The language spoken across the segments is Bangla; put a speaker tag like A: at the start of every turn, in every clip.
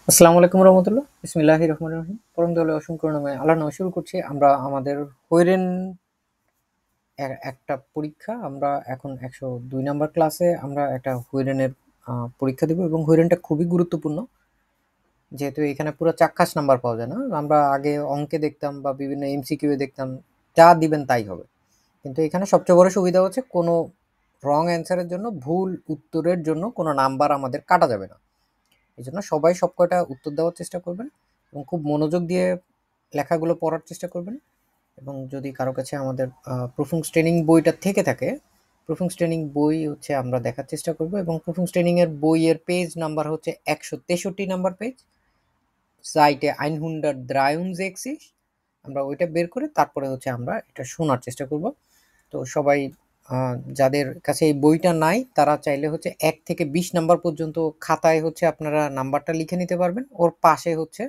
A: আসসালামু আলাইকুম রহমতুল্লাহ। বিসমিল্লাহির রহমানির রহিম। পরম দয়ালু অসংখ্য নামে আল্লাহর নামে শুরু করছি। আমরা আমাদের হৈরেন একটা পরীক্ষা আমরা এখন ১০২ নাম্বার ক্লাসে আমরা একটা হৈরেনের পরীক্ষা দিব এবং হৈরেনটা খুবই গুরুত্বপূর্ণ। যেহেতু এখানে পুরো চাক্কাস নাম্বার পাওয়া যায় না। আমরা আগে অঙ্কে দেখতাম বা বিভিন্ন এমসিকিউ এ দেখতাম যা দিবেন তাই হবে। কিন্তু এখানে সবচেয়ে বড় সুবিধা হচ্ছে কোনো রং অ্যান্সারের জন্য ভুল উত্তরের জন্য কোনো নাম্বার আমাদের কাটা যাবে না। এজন্য সবাই সবকটা উত্তর দেওয়ার চেষ্টা করবেন এবং খুব মনোযোগ দিয়ে লেখাগুলো পড়ার চেষ্টা করবেন। এবং যদি কারো কাছে আমাদের প্রুফিংস ট্রেনিং বইটা থেকে থাকে, প্রুফিংস ট্রেনিং বই হচ্ছে আমরা দেখার চেষ্টা করব এবং প্রুফিংস ট্রেনিং এর বইয়ের পেজ নাম্বার হচ্ছে ১৬৩ নাম্বার পেজ। সাইটে 163 আমরা ওইটা বের করে তারপরে হচ্ছে আমরা এটা শোনার চেষ্টা করব। তো সবাই যাদের কাছে এই বইটা নাই তারা চাইলে হচ্ছে ১ থেকে ২০ নাম্বার পর্যন্ত খাতায় হচ্ছে আপনারা নাম্বারটা লিখে নিতে পারবেন। ওর পাশে হচ্ছে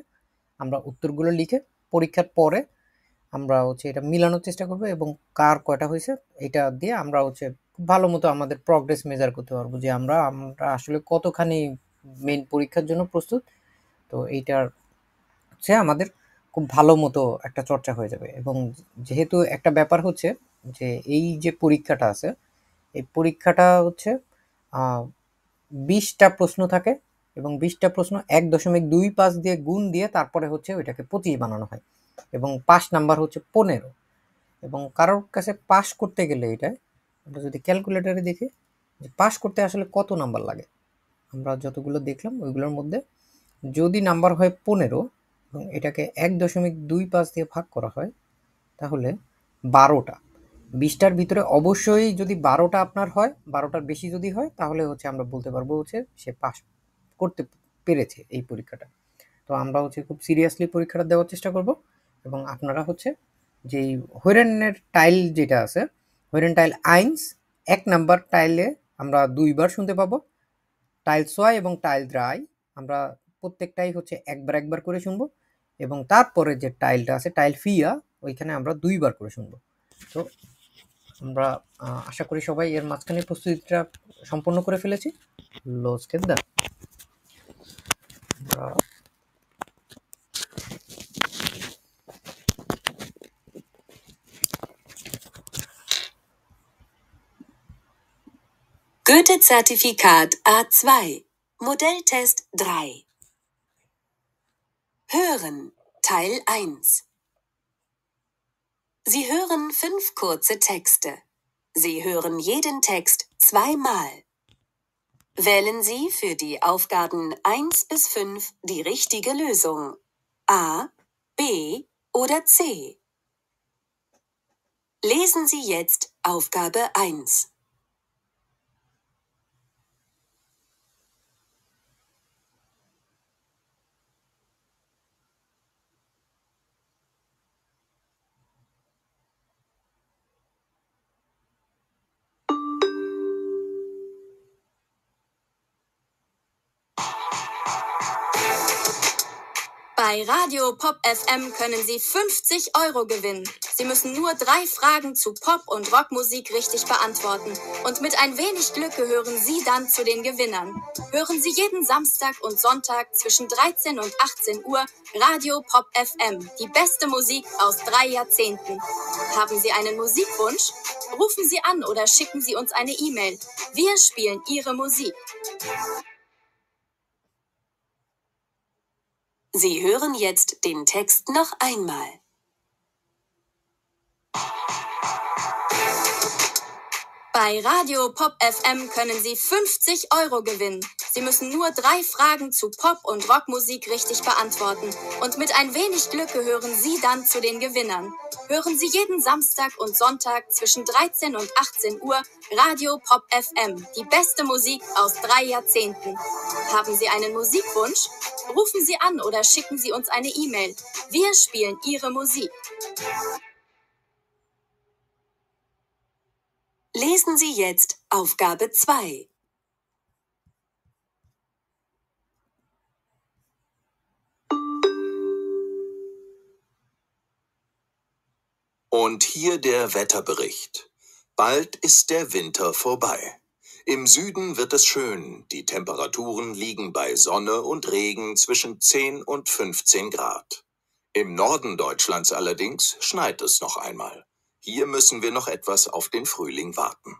A: আমরা উত্তরগুলো লিখে পরীক্ষার পরে আমরা হচ্ছে এটা মিলানোর চেষ্টা করব এবং কার কয়টা হয়েছে এটা দিয়ে আমরা হচ্ছে খুব ভালো মতো আমাদের প্রগ্রেস মেজার করতে পারবো যে আমরা আমরা আসলে কতখানি মেইন পরীক্ষার জন্য প্রস্তুত। তো এইটার হচ্ছে আমাদের খুব ভালো মতো একটা চর্চা হয়ে যাবে এবং যেহেতু একটা ব্যাপার হচ্ছে যে এই যে পরীক্ষাটা আছে, এই পরীক্ষাটা হচ্ছে ২০টা প্রশ্ন থাকে এবং ২০টা প্রশ্ন ১.২৫ দিয়ে গুণ দিয়ে তারপরে হচ্ছে ওইটাকে ২৫ বানানো হয় এবং পাস নাম্বার হচ্ছে ১৫ এবং কারোর কাছে পাস করতে গেলে এটায় আমরা যদি ক্যালকুলেটরে দেখি যে পাস করতে আসলে কত নাম্বার লাগে, আমরা যতগুলো দেখলাম ওইগুলোর মধ্যে যদি নাম্বার হয় ১৫ এবং এটাকে ১.২৫ দিয়ে ভাগ করা হয় তাহলে ১২টা। ২০টার ভিতরে অবশ্যই যদি ১২টা আপনার হয়, ১২টার বেশি যদি হয় তাহলে হচ্ছে আমরা বলতে পারবো হচ্ছে সে পাস করতে পেরেছে এই পরীক্ষাটা। তো আমরা হচ্ছে খুব সিরিয়াসলি পরীক্ষাটা দেওয়ার চেষ্টা করব এবং আপনারা হচ্ছে যেই হৈরেনের টাইল যেটা আছে, হৈরেন টাইল আইন্স ১ নাম্বার টাইলে আমরা ২ বার শুনতে পাবো। টাইল ৬ এবং টাইল ৩ আমরা প্রত্যেকটাই হচ্ছে একবার, একবার করে শুনবো এবং তারপরে যে টাইলটা আছে টাইল ৪ ওইখানে আমরা ২ বার করে শুনবো। তো আমরা আশা করি সবাই এর মাঝখানে প্রস্তুতিটা সম্পন্ন করে ফেলেছি। Los que da. আমরা
B: Goethe-Zertifikat A2 Modelltest 3 Hören Teil 1 Sie hören 5 kurze Texte. Sie hören jeden Text zweimal. Wählen Sie für die Aufgaben 1 bis 5 die richtige Lösung. A, B oder C. Lesen Sie jetzt Aufgabe 1.
C: Bei Radio Pop FM können Sie 50 € gewinnen. Sie müssen nur 3 Fragen zu Pop- und Rockmusik richtig beantworten. Und mit ein wenig Glück gehören Sie dann zu den Gewinnern. Hören Sie jeden Samstag und Sonntag zwischen 13 und 18 Uhr Radio Pop FM, die beste Musik aus 3 Jahrzehnten. Haben Sie einen Musikwunsch? Rufen Sie an oder schicken Sie uns eine E-Mail. Wir spielen Ihre Musik.
B: Sie hören jetzt den Text noch einmal.
C: Bei Radio Pop FM können Sie 50 € gewinnen. Sie müssen nur 3 Fragen zu Pop- und Rockmusik richtig beantworten. Und mit ein wenig Glück gehören Sie dann zu den Gewinnern. Hören Sie jeden Samstag und Sonntag zwischen 13 und 18 Uhr Radio Pop FM, die beste Musik aus 3 Jahrzehnten. Haben Sie einen Musikwunsch? Rufen Sie an oder schicken Sie uns eine E-Mail. Wir spielen Ihre Musik.
B: Lesen Sie jetzt Aufgabe 2.
D: Und hier der Wetterbericht. Bald ist der Winter vorbei.
B: Im Süden wird es schön, die Temperaturen liegen bei Sonne und Regen zwischen 10 und 15 Grad. Im Norden Deutschlands allerdings schneit es noch einmal. Hier müssen wir noch etwas auf den Frühling warten.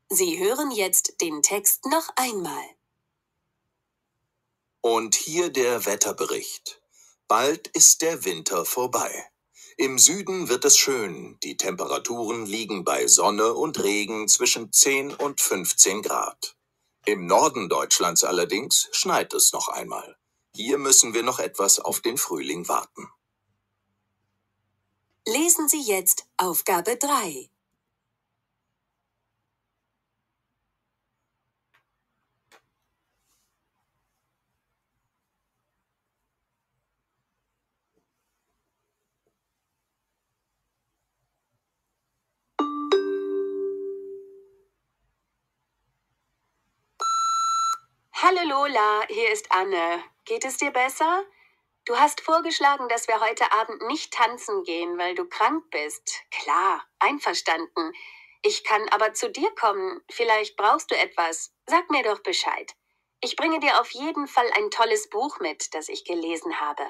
B: Sie hören jetzt den Text noch einmal. Und hier der Wetterbericht. Bald ist der Winter vorbei. Im Süden wird es schön, die Temperaturen liegen bei Sonne und Regen zwischen 10 und 15 Grad. Im Norden Deutschlands allerdings schneit es noch einmal. Hier müssen wir noch etwas auf den Frühling warten. Lesen Sie jetzt Aufgabe 3. Hallo Lola, hier ist Anne. Geht es dir besser? Du hast vorgeschlagen, dass wir heute Abend nicht tanzen gehen, weil du krank bist. Klar, einverstanden. Ich kann aber zu dir kommen. Vielleicht brauchst du etwas. Sag mir doch Bescheid. Ich bringe dir auf jeden Fall ein tolles Buch mit, das ich gelesen habe.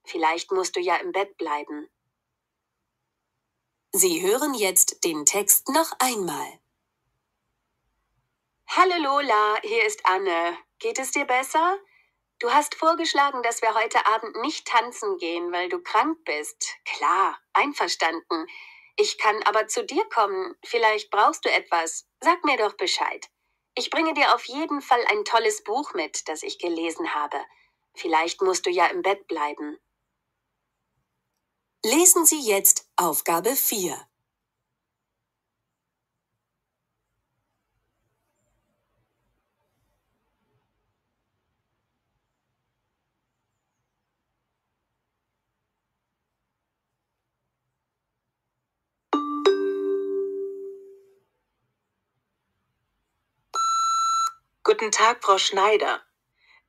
B: Vielleicht musst du ja im Bett bleiben. Sie hören jetzt den Text noch einmal. Hallo Lola, hier ist Anne. Geht es dir besser? Du hast vorgeschlagen, dass wir heute Abend nicht tanzen gehen, weil du krank bist. Klar, einverstanden. Ich kann aber zu dir kommen. Vielleicht brauchst du etwas. Sag mir doch Bescheid. Ich bringe dir auf jeden Fall ein tolles Buch mit, das ich gelesen habe. Vielleicht musst du ja im Bett bleiben. Lesen Sie jetzt Aufgabe 4.
D: Guten Tag, Frau Schneider.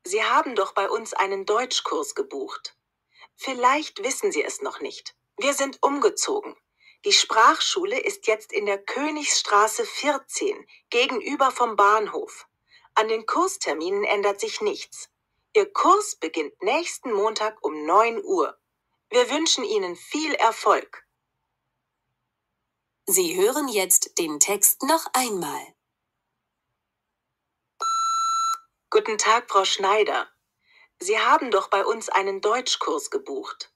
D: Sie haben doch bei uns einen Deutschkurs gebucht. Vielleicht wissen Sie es noch nicht. Wir sind umgezogen. Die Sprachschule ist jetzt in der Königsstraße 14, gegenüber vom Bahnhof. An den Kursterminen ändert sich nichts. Ihr Kurs beginnt nächsten Montag um 9 Uhr. Wir wünschen Ihnen viel Erfolg.
B: Sie hören jetzt den Text noch einmal.
D: Guten Tag, Frau Schneider. Sie haben doch bei uns einen Deutschkurs gebucht.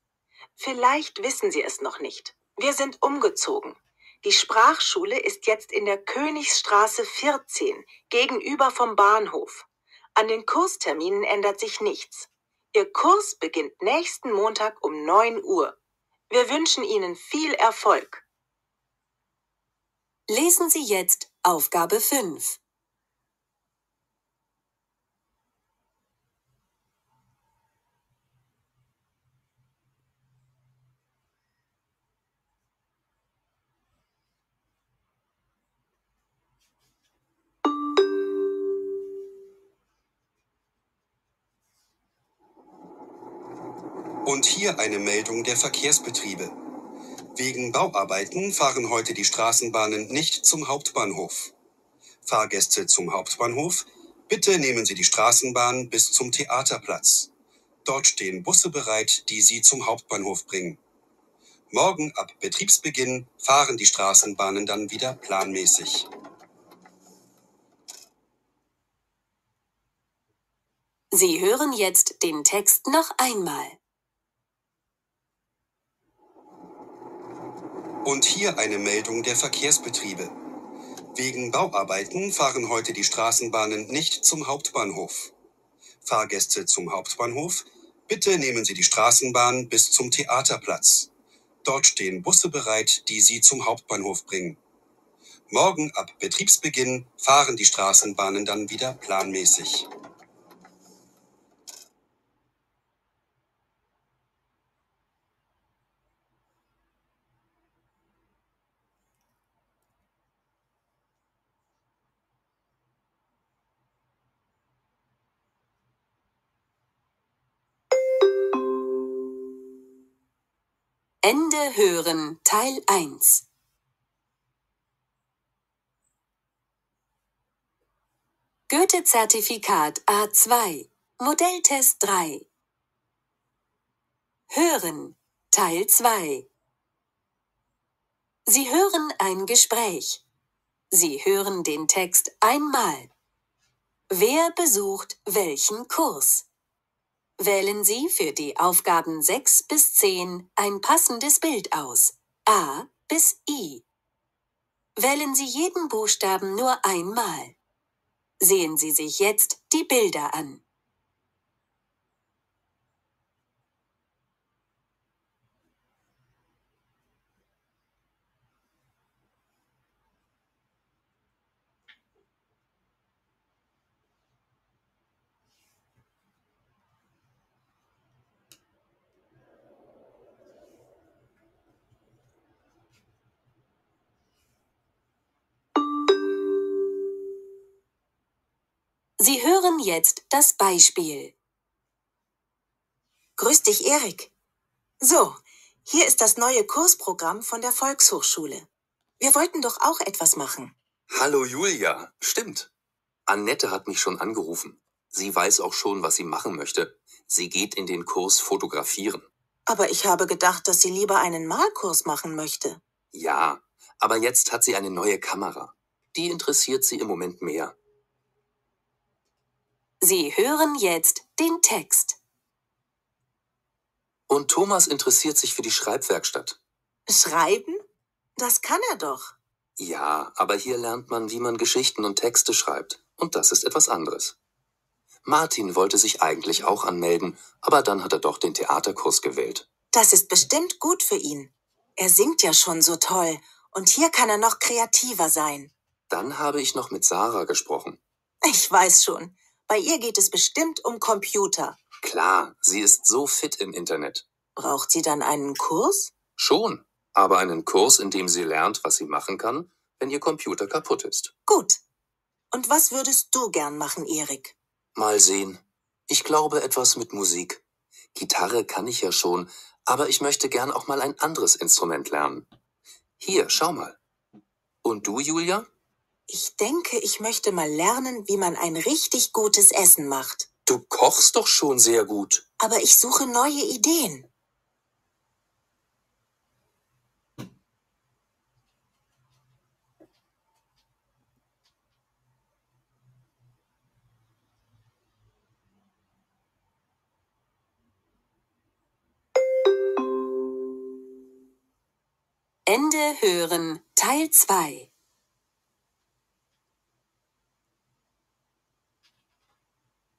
D: Vielleicht wissen Sie es noch nicht. Wir sind umgezogen. Die Sprachschule ist jetzt in der Königsstraße 14, gegenüber vom Bahnhof. An den Kursterminen ändert sich nichts. Ihr Kurs beginnt nächsten Montag um 9 Uhr. Wir wünschen Ihnen viel Erfolg.
B: Lesen Sie jetzt Aufgabe 5.
E: Und hier eine Meldung der Verkehrsbetriebe. Wegen Bauarbeiten fahren heute die Straßenbahnen nicht zum Hauptbahnhof. Fahrgäste zum Hauptbahnhof, bitte nehmen Sie die Straßenbahn bis zum Theaterplatz. Dort stehen Busse bereit, die Sie zum Hauptbahnhof bringen. Morgen ab Betriebsbeginn fahren die Straßenbahnen dann wieder planmäßig.
B: Sie hören jetzt den Text noch einmal.
E: Und hier eine Meldung der Verkehrsbetriebe. Wegen Bauarbeiten fahren heute die Straßenbahnen nicht zum Hauptbahnhof. Fahrgäste zum Hauptbahnhof, bitte nehmen Sie die Straßenbahn bis zum Theaterplatz. Dort stehen Busse bereit, die Sie zum Hauptbahnhof bringen. Morgen ab Betriebsbeginn fahren die Straßenbahnen dann wieder planmäßig.
B: Ende Hören Teil 1. Goethe-Zertifikat A2, Modelltest 3. Hören, Teil 2. Sie hören ein Gespräch. Sie hören den Text einmal. Wer besucht welchen Kurs? Wählen Sie für die Aufgaben 6 bis 10 ein passendes Bild aus. A bis I. Wählen Sie jeden Buchstaben nur einmal. Sehen Sie sich jetzt die Bilder an. Sie hören jetzt das Beispiel.
D: Grüß dich, Erik. So, hier ist das neue Kursprogramm von der Volkshochschule. Wir wollten doch auch etwas machen.
F: Hallo Julia, stimmt. Annette hat mich schon angerufen. Sie weiß auch schon, was sie machen möchte. Sie geht in den Kurs Fotografieren.
D: Aber ich habe gedacht, dass sie lieber einen Malkurs machen möchte.
F: Ja, aber jetzt hat sie eine neue Kamera. Die interessiert sie im Moment mehr.
B: Sie hören jetzt den Text.
F: Und Thomas interessiert sich für die Schreibwerkstatt.
D: Schreiben? Das kann er doch.
F: Ja, aber hier lernt man, wie man Geschichten und Texte schreibt. Und das ist etwas anderes. Martin wollte sich eigentlich auch anmelden, aber dann hat er doch den Theaterkurs gewählt.
D: Das ist bestimmt gut für ihn. Er singt ja schon so toll. Und hier kann er noch kreativer sein.
F: Dann habe ich noch mit Sarah gesprochen.
D: Ich weiß schon. Bei ihr geht es bestimmt um Computer.
F: Klar, sie ist so fit im Internet.
D: Braucht sie dann einen Kurs?
F: Schon, aber einen Kurs, in dem sie lernt, was sie machen kann, wenn ihr Computer kaputt ist.
D: Gut. Und was würdest du gern machen, Erik?
F: Mal sehen. Ich glaube etwas mit Musik. Gitarre kann ich ja schon, aber ich möchte gern auch mal ein anderes Instrument lernen. Hier, schau mal. Und du, Julia?
D: Ich denke, ich möchte mal lernen, wie man ein richtig gutes Essen macht.
F: Du kochst doch schon sehr gut.
D: Aber ich suche neue Ideen.
B: Ende hören, Teil 2.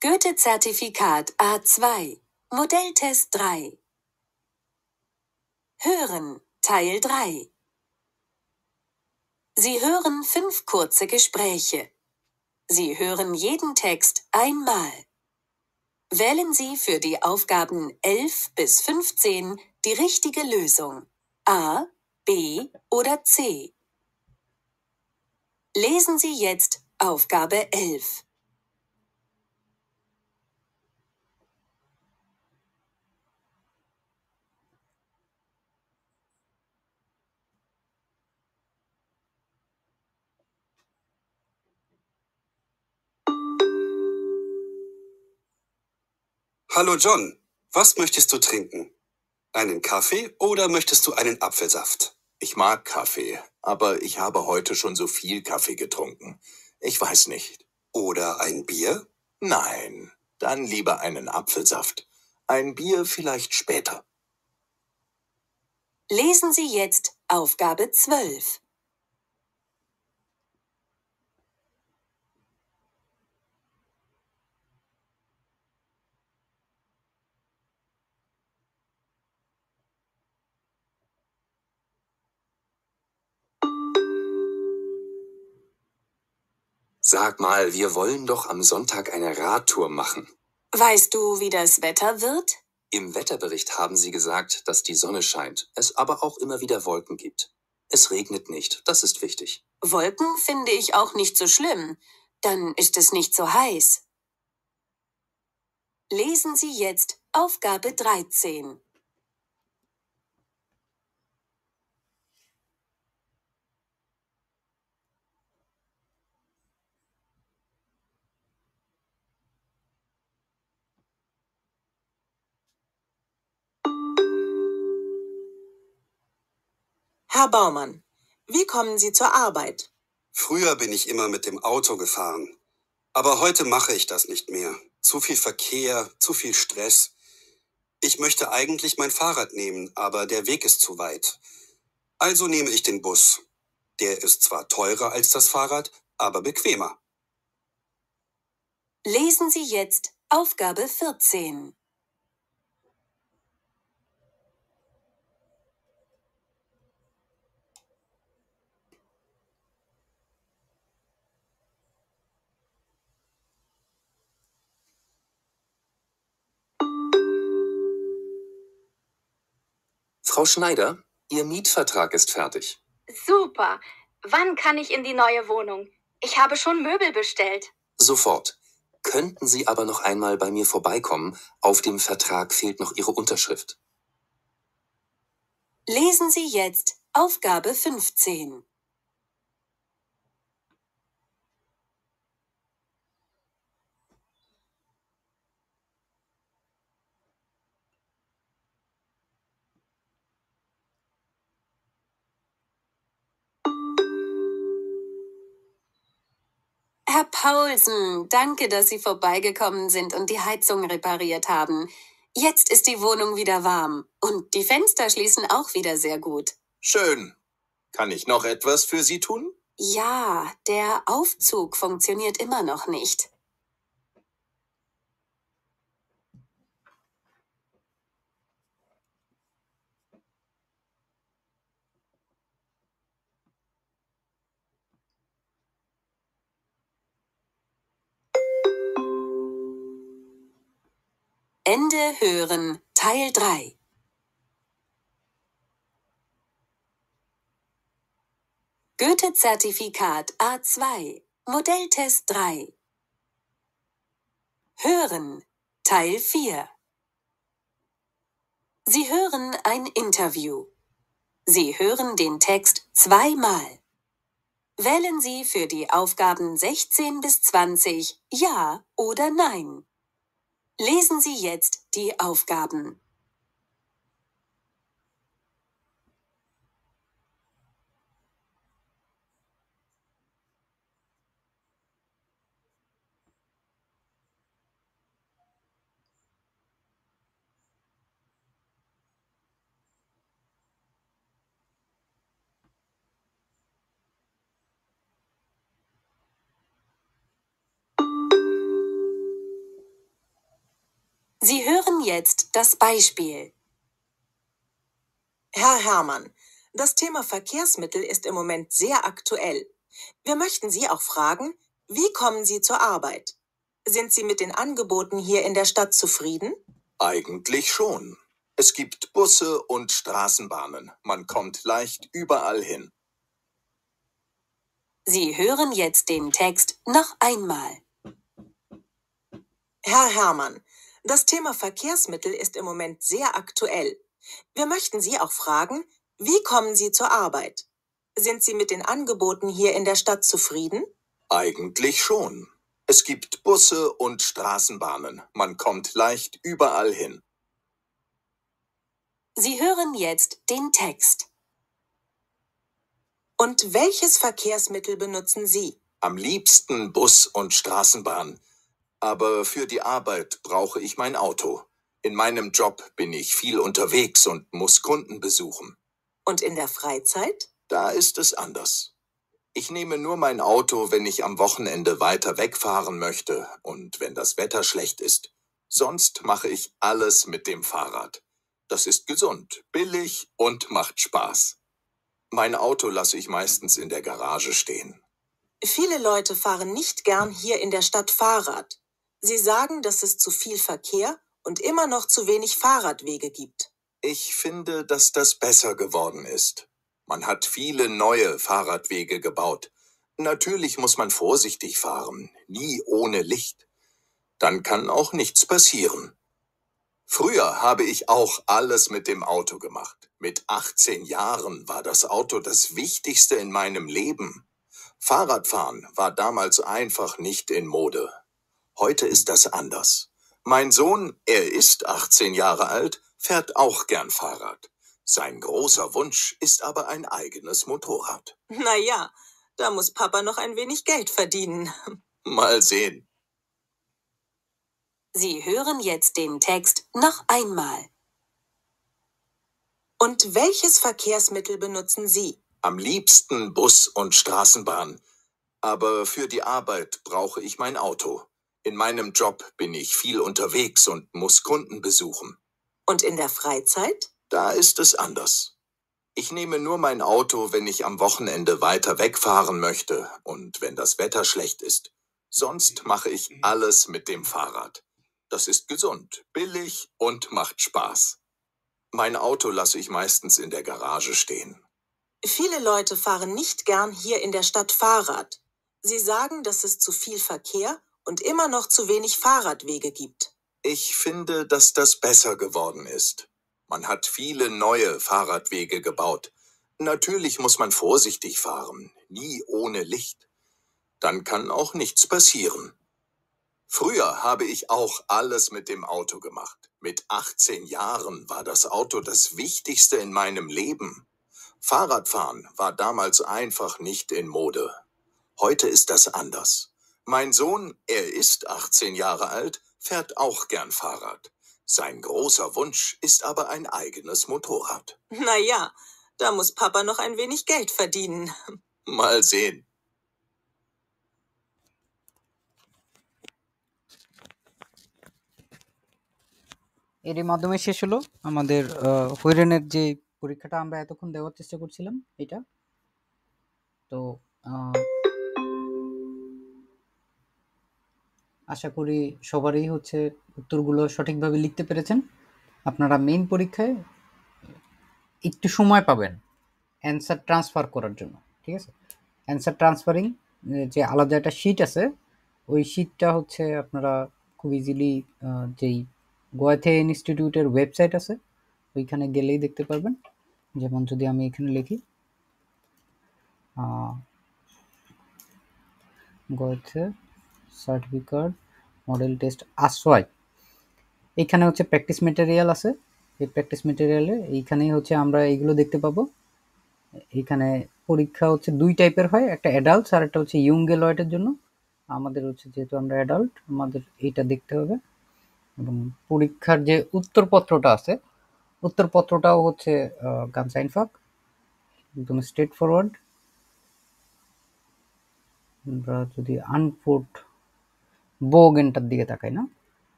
B: Goethe-Zertifikat A2, Modelltest 3. Hören, Teil 3. Sie hören 5 kurze Gespräche. Sie hören jeden Text einmal. Wählen Sie für die Aufgaben 11 bis 15 die richtige Lösung. A, B oder C. Lesen Sie jetzt Aufgabe 11.
E: Hallo John, was möchtest du trinken? Einen Kaffee oder möchtest du einen Apfelsaft?
G: Ich mag Kaffee, aber ich habe heute schon so viel Kaffee getrunken. Ich weiß nicht.
E: Oder ein Bier?
G: Nein, dann lieber einen Apfelsaft. Ein Bier vielleicht später.
B: Lesen Sie jetzt Aufgabe 12.
F: Sag mal, wir wollen doch am Sonntag eine Radtour machen.
B: Weißt du, wie das Wetter wird?
F: Im Wetterbericht haben sie gesagt, dass die Sonne scheint, es aber auch immer wieder Wolken gibt. Es regnet nicht, das ist wichtig.
B: Wolken finde ich auch nicht so schlimm. Dann ist es nicht so heiß. Lesen Sie jetzt Aufgabe 13.
D: Herr Baumann, wie kommen Sie zur Arbeit?
E: Früher bin ich immer mit dem Auto gefahren. Aber heute mache ich das nicht mehr. Zu viel Verkehr, zu viel Stress. Ich möchte eigentlich mein Fahrrad nehmen, aber der Weg ist zu weit. Also nehme ich den Bus. Der ist zwar teurer als das Fahrrad, aber bequemer.
B: Lesen Sie jetzt Aufgabe 14.
F: Frau Schneider, Ihr Mietvertrag ist fertig.
C: Super. Wann kann ich in die neue Wohnung? Ich habe schon Möbel bestellt.
F: Sofort. Könnten Sie aber noch einmal bei mir vorbeikommen? Auf dem Vertrag fehlt noch Ihre Unterschrift.
B: Lesen Sie jetzt Aufgabe 15. Herr Paulsen, danke, dass Sie vorbeigekommen sind und die Heizung repariert haben. Jetzt ist die Wohnung wieder warm und die Fenster schließen auch wieder sehr gut.
G: Schön. Kann ich noch etwas für Sie tun?
B: Ja, der Aufzug funktioniert immer noch nicht. Ende hören, Teil 3. Goethe-Zertifikat A2, Modelltest 3. Hören, Teil 4. Sie hören ein Interview. Sie hören den Text zweimal. Wählen Sie für die Aufgaben 16 bis 20 Ja oder Nein. Lesen Sie jetzt die Aufgaben. Sie hören jetzt das Beispiel.
D: Herr Herrmann, das Thema Verkehrsmittel ist im Moment sehr aktuell. Wir möchten Sie auch fragen, wie kommen Sie zur Arbeit? Sind Sie mit den Angeboten hier in der Stadt zufrieden?
G: Eigentlich schon. Es gibt Busse und Straßenbahnen. Man kommt leicht überall hin.
B: Sie hören jetzt den Text noch einmal.
D: Herr Herrmann, das Thema Verkehrsmittel ist im Moment sehr aktuell. Wir möchten Sie auch fragen, wie kommen Sie zur Arbeit? Sind Sie mit den Angeboten hier in der Stadt zufrieden?
G: Eigentlich schon. Es gibt Busse und Straßenbahnen. Man kommt leicht überall hin.
B: Sie hören jetzt den Text.
D: Und welches Verkehrsmittel benutzen Sie?
G: Am liebsten Bus und Straßenbahn. Aber für die Arbeit brauche ich mein Auto. In meinem Job bin ich viel unterwegs und muss Kunden besuchen.
D: Und in der Freizeit?
G: Da ist es anders. Ich nehme nur mein Auto, wenn ich am Wochenende weiter wegfahren möchte und wenn das Wetter schlecht ist. Sonst mache ich alles mit dem Fahrrad. Das ist gesund, billig und macht Spaß. Mein Auto lasse ich meistens in der Garage stehen.
D: Viele Leute fahren nicht gern hier in der Stadt Fahrrad. Sie sagen, dass es zu viel Verkehr und immer noch zu wenig Fahrradwege gibt.
G: Ich finde, dass das besser geworden ist. Man hat viele neue Fahrradwege gebaut. Natürlich muss man vorsichtig fahren, nie ohne Licht. Dann kann auch nichts passieren. Früher habe ich auch alles mit dem Auto gemacht. Mit 18 Jahren war das Auto das Wichtigste in meinem Leben. Fahrradfahren war damals einfach nicht in Mode. Heute ist das anders. Mein Sohn, er ist 18 Jahre alt, fährt auch gern Fahrrad. Sein großer Wunsch ist aber ein eigenes Motorrad.
D: Naja, da muss Papa noch ein wenig Geld verdienen.
G: Mal sehen.
B: Sie hören jetzt den Text noch einmal.
D: Und welches Verkehrsmittel benutzen Sie?
G: Am liebsten Bus und Straßenbahn. Aber für die Arbeit brauche ich mein Auto. In meinem Job bin ich viel unterwegs und muss Kunden besuchen.
D: Und in der Freizeit?
G: Da ist es anders. Ich nehme nur mein Auto, wenn ich am Wochenende weiter wegfahren möchte und wenn das Wetter schlecht ist. Sonst mache ich alles mit dem Fahrrad. Das ist gesund, billig und macht Spaß. Mein Auto lasse ich meistens in der Garage stehen.
D: Viele Leute fahren nicht gern hier in der Stadt Fahrrad. Sie sagen, dass es zu viel Verkehr und immer noch zu wenig Fahrradwege gibt.
G: Ich finde, dass das besser geworden ist. Man hat viele neue Fahrradwege gebaut. Natürlich muss man vorsichtig fahren, nie ohne Licht. Dann kann auch nichts passieren. Früher habe ich auch alles mit dem Auto gemacht. Mit 18 Jahren war das Auto das Wichtigste in meinem Leben. Fahrradfahren war damals einfach nicht in Mode. Heute ist das anders. Mein Sohn, er ist 18 Jahre alt, fährt auch gern Fahrrad. Sein großer Wunsch ist aber ein eigenes Motorrad.
D: Naja, da muss Papa noch ein wenig Geld verdienen.
G: Mal sehen.
A: এরই মাধ্যমে শেষ হলো আমাদের হুইরেনের যে পরীক্ষাটা আমরা এতক্ষণ দেওয়ার চেষ্টা করছিলাম এটা। তো আশা করি সবারই হচ্ছে উত্তরগুলো সঠিকভাবে লিখতে পেরেছেন। আপনারা মেইন পরীক্ষায় একটু সময় পাবেন অ্যান্সার ট্রান্সফার করার জন্য, ঠিক আছে? অ্যান্সার ট্রান্সফারিং যে আলাদা একটা শিট আছে, ওই শিটটা হচ্ছে আপনারা খুব ইজিলি যেই গোয়াথে ইনস্টিটিউটের ওয়েবসাইট আছে ওইখানে গেলেই দেখতে পারবেন। যেমন যদি আমি এখানে লিখি গোয়াথে সার্টিফিকেট মডেল টেস্ট আসওয়াই, এইখানে হচ্ছে প্র্যাকটিস মেটেরিয়াল আছে। এই প্র্যাকটিস মেটেরিয়ালে এইখানেই হচ্ছে আমরা এইগুলো দেখতে পাবো। এইখানে পরীক্ষা হচ্ছে দুই টাইপের হয়, একটা অ্যাডাল্টস আর একটা হচ্ছে ইয়ং এলয়েটের জন্য। আমাদের হচ্ছে যেহেতু আমরা অ্যাডাল্ট, আমাদের এইটা দেখতে হবে। এবং পরীক্ষার যে উত্তরপত্রটা আছে, উত্তরপত্রটাও হচ্ছে গানস আইনফাক, একদম স্ট্রেট ফরওয়ার্ড। আমরা যদি আনপোর্ট বোগেনটার দিকে তাকাই, না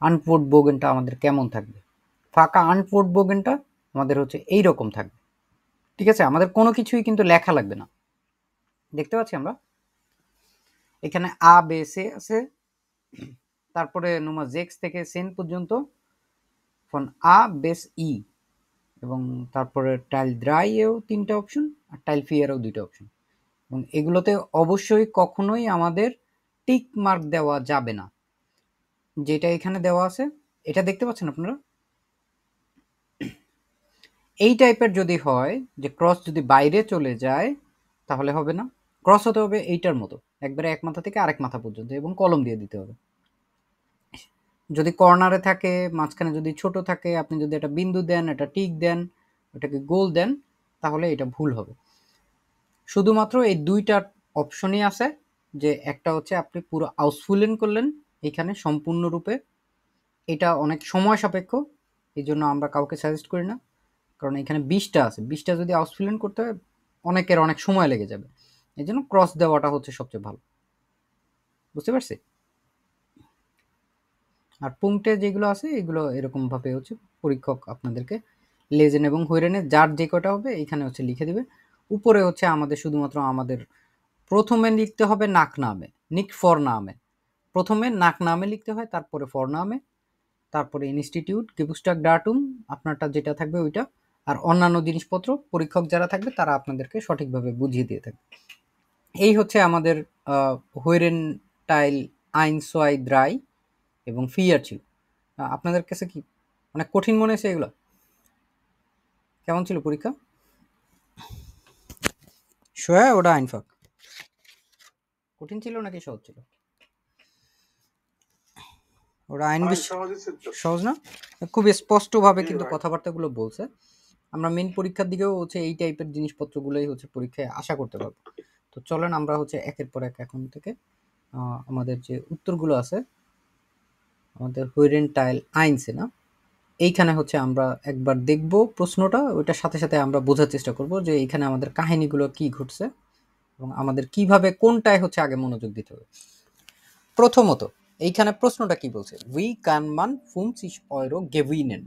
A: আনপোর্ট বোগেনটা আমাদের কেমন থাকবে, ফাঁকা আনপোর্ট বোগেনটা আমাদের হচ্ছে এইরকম থাকবে, ঠিক আছে? আমাদের কোনো কিছুই কিন্তু লেখা লাগবে না। দেখতে পাচ্ছি আমরা এখানে আ বেসে আছে, তারপরে নোমা জেক্স থেকে সেন পর্যন্ত ফন আ বেস ই, এবং তারপরে টাইল দ্রাই এও 3টা অপশন আর টাইল ফিয়ারেও 2টা অপশন। এবং এগুলোতে অবশ্যই কখনোই আমাদের টিক মার্ক দেওয়া যাবে না। যেটা এখানে দেওয়া আছে এটা দেখতে পাচ্ছেন আপনারা, এই টাইপের যদি হয় যে ক্রস যদি বাইরে চলে যায় তাহলে হবে না। ক্রস হতে হবে এইটার মতো, একবারে এক মাথা থেকে আরেক মাথা পর্যন্ত, এবং কলম দিয়ে দিতে হবে। যদি কর্নারে থাকে, মাঝখানে যদি ছোট থাকে, আপনি যদি একটা বিন্দু দেন, একটা টিক দেন, ওটাকে গোল দেন, তাহলে এটা ভুল হবে। শুধুমাত্র এই 2টা অপশনই আছে, যে একটা হচ্ছে আপনি পুরো আউসফুলেন করলেন এখানে সম্পূর্ণরূপে, এটা অনেক সময় সাপেক্ষ, এই জন্য আমরা কাউকে সাজেস্ট করি না। কারণ এখানে 20টা আছে, 20টা যদি আউসফুলেন করতে হয় অনেকের অনেক সময় লেগে যাবে, এই জন্য ক্রস দেওয়াটা হচ্ছে সবচেয়ে ভালো। বুঝতে পারছি? আর পুংটে যেগুলো আছে এগুলো এরকমভাবে হচ্ছে পরীক্ষক আপনাদেরকে লেজেন এবং হুইরেনে যার যে কটা হবে এখানে হচ্ছে লিখে দেবে। উপরে হচ্ছে আমাদের শুধুমাত্র আমাদের প্রথমে লিখতে হবে নাক নামে, নিক ফর নামে, প্রথমে নাক নামে লিখতে হয়, তারপরে ফর নামে, তারপরে ইনস্টিটিউট গেবুস্টাক ডাটুম আপনারটা যেটা থাকবে ওইটা, আর অন্যান্য জিনিসপত্র পরীক্ষক যারা থাকবে তারা আপনাদেরকে সঠিকভাবে বুঝিয়ে দিয়ে থাকবে। এই হচ্ছে আমাদের হুইরেন টাইল আইনসোয়াই দ্রাই এবং ফিয়ার ছিল। আপনাদের কাছে কি অনেক কঠিন মনে হয়েছে এগুলো? কেমন ছিল পরীক্ষা? সোয়া ওটা আইনফাক কঠিন ছিল নাকি সহজ ছিল? ওরা আইন সহজ না, খুব স্পষ্টভাবে কিন্তু কথাবার্তাগুলো বলছে। আমরা মেন পরীক্ষার দিকেও হচ্ছে এই টাইপের জিনিসপত্রগুলোই হচ্ছে পরীক্ষায় আশা করতে পারবো। তো চলেন আমরা হচ্ছে একের পর এক এখন থেকে আমাদের যে উত্তরগুলো আছে আমাদের হুইরেনটাইল আইনসে না, এইখানে হচ্ছে আমরা একবার দেখব প্রশ্নটা, ওইটার সাথে সাথে আমরা বোঝার চেষ্টা করব যে এইখানে আমাদের কাহিনীগুলো কি ঘটছে এবং আমাদের কিভাবে কোনটায় হচ্ছে আগে মনোযোগ দিতে হবে। প্রথমত এইখানে প্রশ্নটা কি বলছে, উই কান মান 50 Euro gewinnen,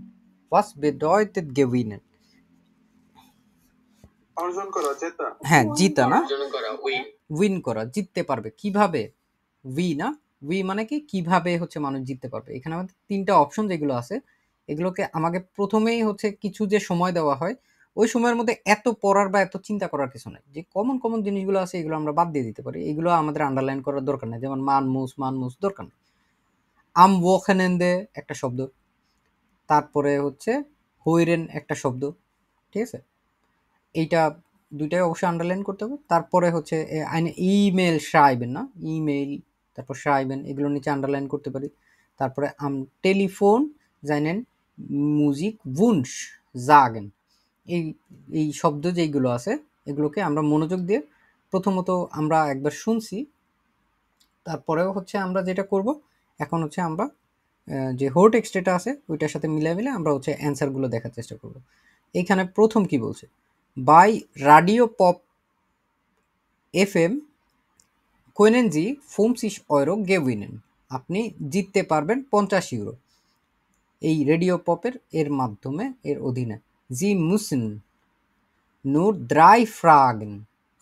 A: was bedeutet gewinnen?
H: অর্জন করা, জেতা।
A: হ্যাঁ, জিতা না, উইন করা, জিততে পারবে কিভাবে, উই না, উই মানে কি কিভাবে হচ্ছে মানুষ জিততে পারবে। এখানে আমাদের তিনটা অপশন যেগুলো আছে এগুলোকে আমাকে প্রথমেই হচ্ছে কিছু যে সময় দেওয়া হয় ওই সময়ের মধ্যে এত পড়ার বা এত চিন্তা করার কিছু নাই, যে কমন কমন জিনিসগুলো আছে এগুলো আমরা বাদ দিয়ে দিতে পারি, এগুলো আমাদের আন্ডারলাইন করার দরকার নেই, যেমন মানমুস দরকার নেই। আম ওখানেন্দে একটা শব্দ, তারপরে হচ্ছে হুইরেন একটা শব্দ, ঠিক আছে, এইটা দুইটাই অবশ্যই আন্ডারলাইন করতে হবে। তারপরে হচ্ছে ইমেল শ্রাইবেন না, ইমেইল, তারপর শ্রাইবেন, এগুলো নিচে আন্ডারলাইন করতে পারি। তারপরে টেলিফোন জানেন, মিউজিক উনস জাগেন, এই এই শব্দ যেইগুলো আছে এগুলোকে আমরা মনোযোগ দিয়ে প্রথমত আমরা একবার শুনছি, তারপরেও হচ্ছে আমরা যেটা করব এখন হচ্ছে আমরা যে হোল টেক্সট এটা আছে ওইটার সাথে মিলাই আমরা হচ্ছে অ্যান্সারগুলো দেখার চেষ্টা করব। এইখানে প্রথম কি বলছে, বাই radio pop FM können Sie 50 Euro gewinnen, আপনি জিততে পারবেন 50 ইউরো এই রেডিও পপের এর মাধ্যমে, এর অধীনে। Sie müssen nur 3 Fragen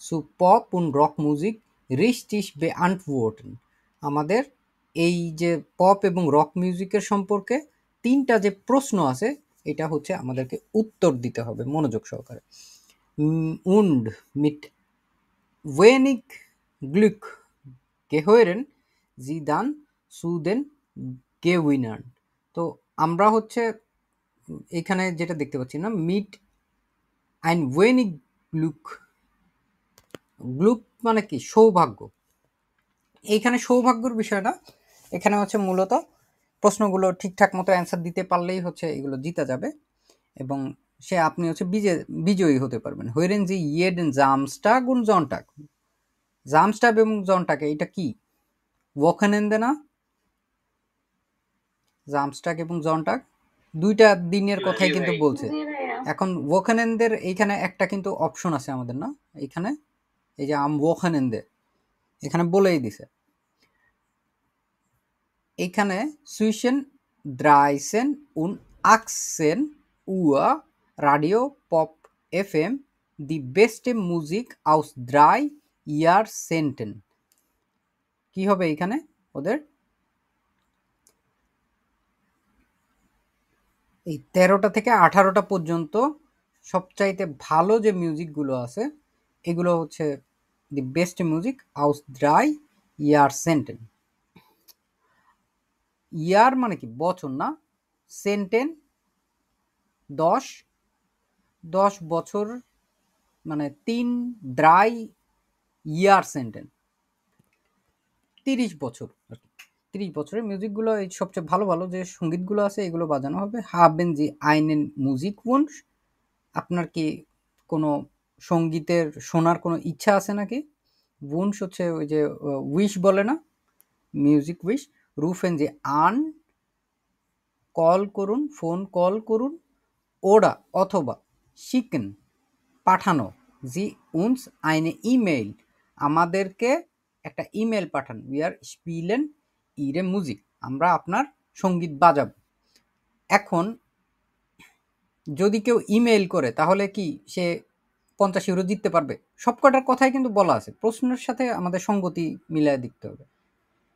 A: zu Pop und Rockmusik richtig beantworten, আমাদের এই যে পপ এবং রক মিউজিকের সম্পর্কে তিনটা যে প্রশ্ন আছে এটা হচ্ছে আমাদেরকে উত্তর দিতে হবে মনোযোগ সহকারে। Und mit wenig Glück gehören Sie dann zu den Gewinnern, তো আমরা হচ্ছে এখানে যেটা দেখতে পাচ্ছি না, meet ein wenig Glück, Glück মানে কি সৌভাগ্য, এইখানে সৌভাগ্যর বিষয়টা এখানে হচ্ছে মূলত প্রশ্নগুলো ঠিকঠাক মতো অ্যান্সার দিতে পারলেই হচ্ছে এগুলো জিতা যাবে এবং সে আপনি হচ্ছে বিজয়ী হতে পারবেন। হইরেন যে ইয়েডেন জামস্টাগ und জনটাগ, জামস্টাগ এবং জনটাগ এটা কি ওখানেন্দে না, জামস্টাগ এবং জনটাগ দুইটা দিনের কথাই কিন্তু বলছে। এখন ওখানেন্দের এইখানে একটা কিন্তু অপশন আছে আমাদের না, এইখানে এই যে ওখানেন্দে এখানে বলেই দিছে, এইখানে সুইশন দ্রাইসেন উন আকসেন উয়া রাডিও পপ FM দি বেস্টে মিউজিক আউস দ্রাই ইয়ার সেন্টেন, কি হবে এইখানে ওদের এই 13টা থেকে 18টা পর্যন্ত সবচাইতে ভালো যে মিউজিকগুলো আছে এগুলো হচ্ছে দি বেস্ট মিউজিক আউস দ্রাই ইয়ার সেন্টেন। ইয়ার মানে কি বছর না, সেন্টেন 10 বছর মানে 3 দ্রাই ইয়ার সেন্টেন 30 বছর আর কি, 30 বছরের মিউজিকগুলো এই সবচেয়ে ভালো ভালো যে সঙ্গীতগুলো আছে এগুলো বাজানো হবে। হাবেন জি আইনেন মিউজিক উনস, আপনার কি কোনো সঙ্গীতের শোনার কোনো ইচ্ছা আছে নাকি, উনস হচ্ছে ওই যে উইশ বলে না, মিউজিক উইশ। রুফেন যে আন, কল করুন, ফোন কল করুন, ওরা অথবা শিকেন পাঠানো, জি উনস আইনে ইমেইল, আমাদেরকে একটা ইমেল পাঠান, উই আর স্পিলেন ইরে মিউজিক, আমরা আপনার সঙ্গীত বাজাবো। এখন যদি কেউ ইমেইল করে তাহলে কি সে 50 ইউরো জিততে পারবে? সবকটার কথাই কিন্তু বলা আছে, প্রশ্নের সাথে আমাদের সঙ্গতি মিলায় দেখতে হবে।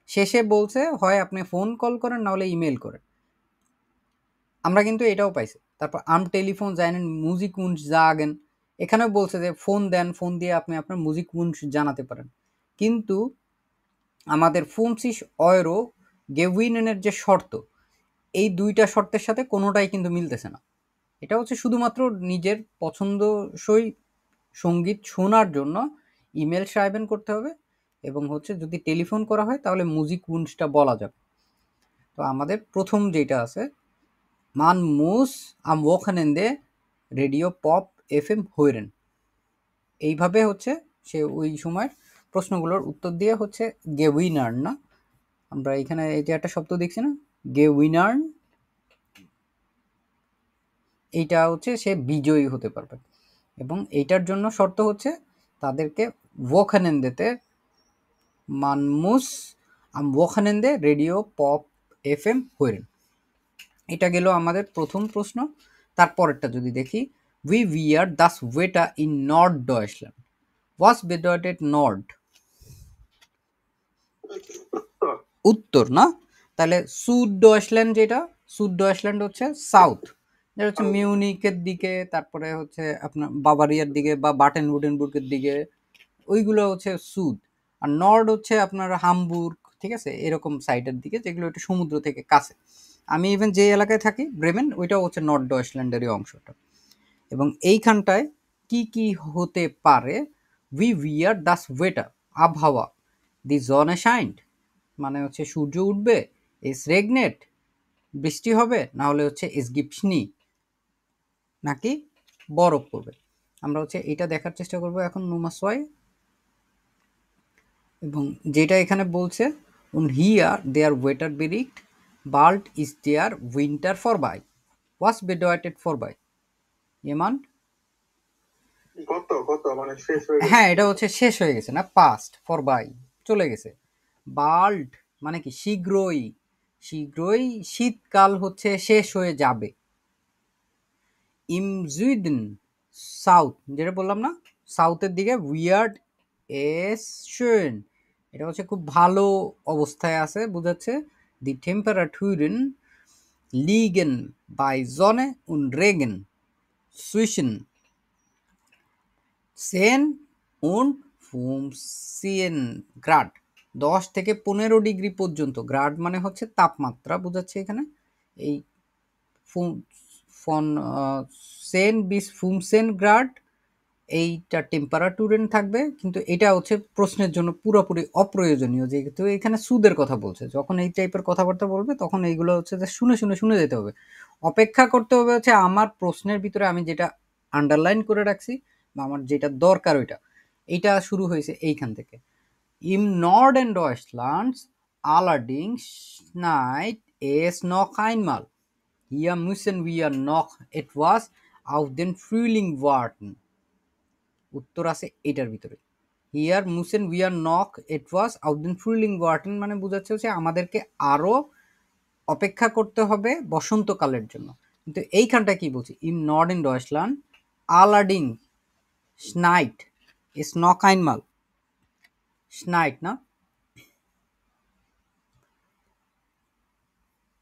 A: শেষে বলছে হয় আপনি ফোন কল করেন না হলে ইমেল করেন, আমরা কিন্তু এটাও পাইছি। তারপর টেলিফোন জানেন মিউজিক উনস জাগেন, এখানেও বলছে যে ফোন দেন, ফোন দিয়ে আপনি আপনার মিউজিক উনস জানাতে পারেন, কিন্তু আমাদের 50 Euro gewinnen যে শর্ত এই দুইটা শর্তের সাথে কোনোটাই কিন্তু মিলতেছে না। এটা হচ্ছে শুধুমাত্র নিজের পছন্দসই সঙ্গীত শোনার জন্য ইমেল সাইবেন করতে হবে এবং হচ্ছে যদি টেলিফোন করা হয় তাহলে মিউজিক উনসটা বলা যাবে। তো আমাদের প্রথম যেটা আছে মান মুস আম ওখানেন্দে রেডিও পপ এফএম হইরেন। এইভাবে হচ্ছে সে ওই সময়ের প্রশ্নগুলোর উত্তর দিয়ে হচ্ছে গেউইনার না, আমরা এখানে এই যে একটা শব্দ দেখছি না গেউইনার, এইটা হচ্ছে সে বিজয়ী হতে পারবে। এবং এইটার জন্য শর্ত হচ্ছে তাদেরকে ওখানেন্দেতে মানমুস আম ওখানেন্দে রেডিও পপ এফএম হইরেন। এটা গেল আমাদের প্রথম প্রশ্ন। তারপরেরটা যদি দেখি, উই উইয়ার দাস ওয়েটা ইন নর্থ ডয়েচল্যান্ড, ওয়াস বেডয়েটেড নর্থ, উত্তর না, তাহলে সুদ ডয়েচল্যান্ড, যেটা সুদ ডয়েচল্যান্ড হচ্ছে সাউথ, যেটা হচ্ছে মিউনিকের দিকে, তারপরে হচ্ছে আপনার বাভারিয়ার দিকে বা বাটেন-বুটেনবুর্গের দিকে, ওইগুলো হচ্ছে সুদ। আর নর্ড হচ্ছে আপনার হামবুর্গ, ঠিক আছে, এরকম সাইডের দিকে যেগুলো একটু সমুদ্র থেকে কাছে। আমি ইভেন যে এলাকায় থাকি ব্রেমেন, ওইটাও হচ্ছে নর্থ ডয়েচল্যান্ডেরই অংশটা। এবং এইখানটায় কি কি হতে পারে, উই উইয়ার দাস ওয়েটার, আবহাওয়া, দি জনে শাইন্ড মানে হচ্ছে সূর্য উঠবে, এস রেগনেট বৃষ্টি হবে, না হলে হচ্ছে এস গিপসনি নাকি বরফ পড়বে। আমরা হচ্ছে এটা দেখার চেষ্টা করব এখন নুমাসওয়াই। এবং যেটা এখানে বলছে উন হিয়ার দেয়ার ওয়েটার বেরিক্ট বাল্ট ইজ দেয়ার উইন্টার ফর বাই, ওয়াস বেডওয়াইটেড ফর বাই ইমান। হ্যাঁ, এটা হচ্ছে শেষ হয়ে গেছে না, পাস্ট, ফর বাই চলে গেছে। বাল্ট মানে কি শীঘ্রই, শীঘ্রই শীতকাল হচ্ছে শেষ হয়ে যাবে। ইম জুইডেন সাউথ, যেটা বললাম না সাউথের দিকে, উইয়ার্ড এস শোন, এটা হচ্ছে খুব ভালো অবস্থায় আছে বোঝাচ্ছে। দি টেম্পারেটুরেন লিগেন বাই জনে উন রেগেন সুইশন সেন উন ফুমসিয়েন গ্রাড, 10 থেকে 15 ডিগ্রি পর্যন্ত, গ্রাড মানে হচ্ছে তাপমাত্রা বোঝাচ্ছে এখানে। এই ফন সেন বিস ফুমসেন গ্রাড, এইটা টেম্পারেটুরেন থাকবে, কিন্তু এটা হচ্ছে প্রশ্নের জন্য পুরোপুরি অপ্রয়োজনীয়, যেহেতু এখানে সুদের কথা বলছে। যখন এই টাইপের কথাবার্তা বলবে তখন এইগুলো হচ্ছে যে শুনে শুনে শুনে যেতে হবে, অপেক্ষা করতে হবে হচ্ছে আমার প্রশ্নের ভিতরে আমি যেটা আন্ডারলাইন করে রাখছি বা আমার যেটা দরকার ওইটা, এইটা শুরু হয়েছে এইখান থেকে। ইম নর্ডেন ডয়েচল্যান্ডস allerdings schneit es noch einmal. Hier müssen wir noch etwas auf den Frühling warten. উত্তর আছে এটার ভিতরে। হিয়ার মুসেন উইয়ার নক এটওয়াস আউটদেন ফ্রুলিং ওয়ার্টেন মানে বোঝাচ্ছে হচ্ছে আমাদেরকে আরো অপেক্ষা করতে হবে বসন্তকালের জন্য। কিন্তু এইখানটা কি বলছি, ইম নর্ডেন ডয়েচল্যান্ড আলাডিং স্নাইট ইস নক আইনমাল, স্নাইট না,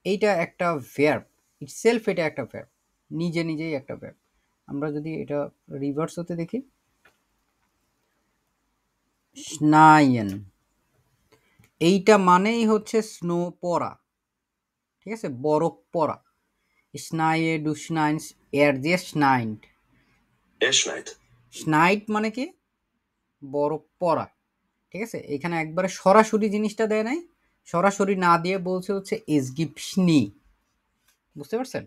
A: এইটা একটা ভার্ব ইটসেলফ, এটা একটা ভার্ব, নিজে নিজেই একটা ভার্ব। আমরা যদি এটা রিভার্স হতে দেখি, স্নাইয়েন, এইটা মানেই হচ্ছে স্নো পড়া, ঠিক আছে, বরফ পড়া। স্নাইয়ে ডু স্নাইন্স এর যে স্নাইন্ট, স্নাইট মানে কি বরফ পড়া, ঠিক আছে। এখানে একবারে সরাসরি জিনিসটা দেয় নাই, সরাসরি না দিয়ে বলছে হচ্ছে এসগিপসনি, বুঝতে পারছেন?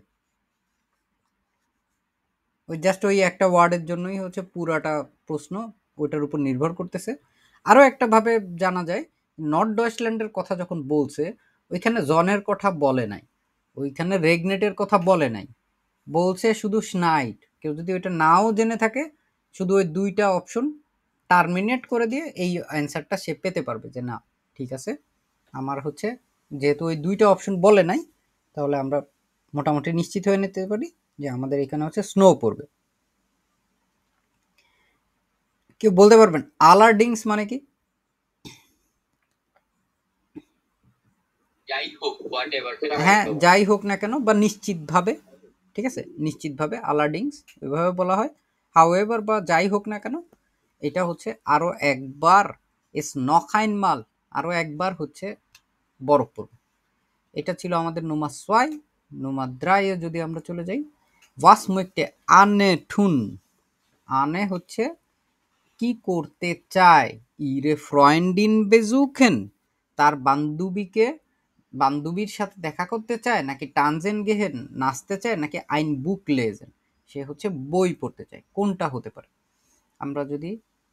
A: ওই জাস্ট ওই একটা ওয়ার্ডের জন্যই হচ্ছে পুরাটা প্রশ্ন ওইটার উপর নির্ভর করতেছে। আরও একটা ভাবে জানা যায়, নর্থ ডয়েচল্যান্ডের কথা যখন বলছে ওইখানে জনের কথা বলে নাই, ওইখানে রেগনেটের কথা বলে নাই, বলছে শুধু স্নাইট। কেউ যদি ওইটা নাও জেনে থাকে শুধু ওই দুইটা অপশন টার্মিনেট করে দিয়ে এই অ্যান্সারটা সে পেতে পারবে যে না ঠিক আছে আমার হচ্ছে, যেহেতু ওই দুইটা অপশন বলে নাই তাহলে আমরা মোটামুটি নিশ্চিত হয়ে নিতে পারি যে আমাদের এখানে হচ্ছে স্নো পড়বে। কেউ বলতে পারবেন আলারডিংস মানে কি? হ্যাঁ, যাই হোক না কেন বা নিশ্চিতভাবে, ঠিক আছে, নিশ্চিতভাবে আলারডিংস ওইভাবে বলা হয়। হাউএভার বা যাই হোক না কেন, এটা হচ্ছে আরো একবার এস নখাইন মাল, আরো একবার হচ্ছে বরফ পড়বে। এটা ছিল আমাদের নুমা সোয়াই। নুমা দ্রায়ে যদি আমরা চলে যাই, ওয়াস মুইতে আনে ঠুন, আনে হচ্ছে কি করতে চায়, ইরে ফ্রয়েন্ডিন বেজুখেন তার বান্ধবীকে, বান্ধবীর সাথে দেখা করতে চায়, নাকি টানজেন গেহেন নাচতে চায়, নাকি আইন বুক লেজেন সে হচ্ছে বই পড়তে চায়। কোনটা হতে পারে? আমরা যদি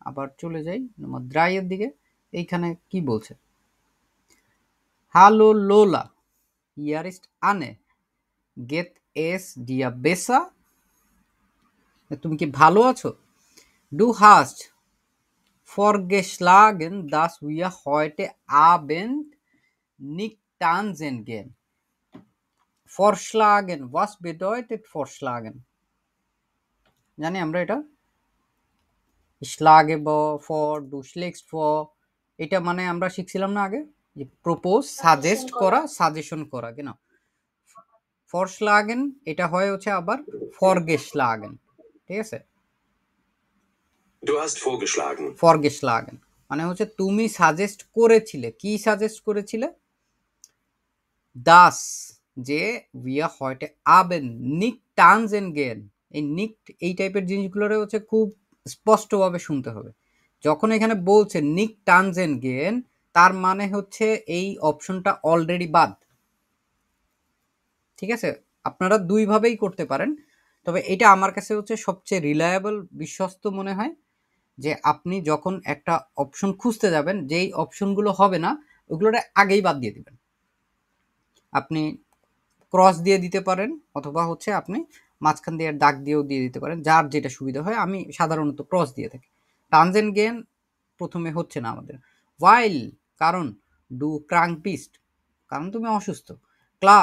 A: আবার চলে যাই নম্বর 3 এর দিকে, এইখানে কি বলছে? হ্যালো লোলা, হিয়ার ইস্ট আনে, গেট এস ডিয়া বেসা, তুমি কি ভালো আছো? ডু হাস্ট vorgeschlagen, dass wir heute Abend nicht tanzen gehen. Vorschlagen, was bedeutet vorschlagen? জানি আমরা এটা schlage for, du schlägst for, এটা মানে আমরা শিখছিলাম না আগে, যে প্রপোজ, সাজেস্ট করা, সাজেশন করা, কেন? vorschlagen এটা হয় হচ্ছে আবার vorgeschlagen, ঠিক আছে?
E: Du hast vorgeschlagen.
A: vorgeschlagen মানে হচ্ছে তুমি সাজেস্ট করেছিলে। কি সাজেস্ট করেছিলে? das, যে wir heute Abend nicht tanzen gehen, এই nicht এই টাইপের জিনিসগুলোর হচ্ছে খুব স্পষ্টভাবে শুনতে হবে। যখন এখানে বলছে nicht tanzen gehen, তার মানে হচ্ছে এই অপশনটা অলরেডি বাদ, ঠিক আছে? আপনারা দুইভাবেই করতে পারেন, তবে এটা আমার কাছে হচ্ছে সবচেয়ে রিলায়েবল, বিশ্বস্ত মনে হয়, যে আপনি যখন একটা অপশন খুঁজতে যাবেন, যেই অপশনগুলো হবে না ওগুলোর আগেই বাদ দিয়ে দিবেন। আপনি ক্রস দিয়ে দিতে পারেন, অথবা হচ্ছে আপনি মাঝখান দিয়ে দাগ দিয়েও দিয়ে দিতে পারেন, যার যেটা সুবিধা হয়। আমি সাধারণত ক্রস দিয়ে থাকি। টানজেন গেন প্রথমে হচ্ছে না আমাদের। ওয়াইল, কারণ ডু ক্রাঙ্ক বিস্ট, কারণ তুমি অসুস্থ। ক্লা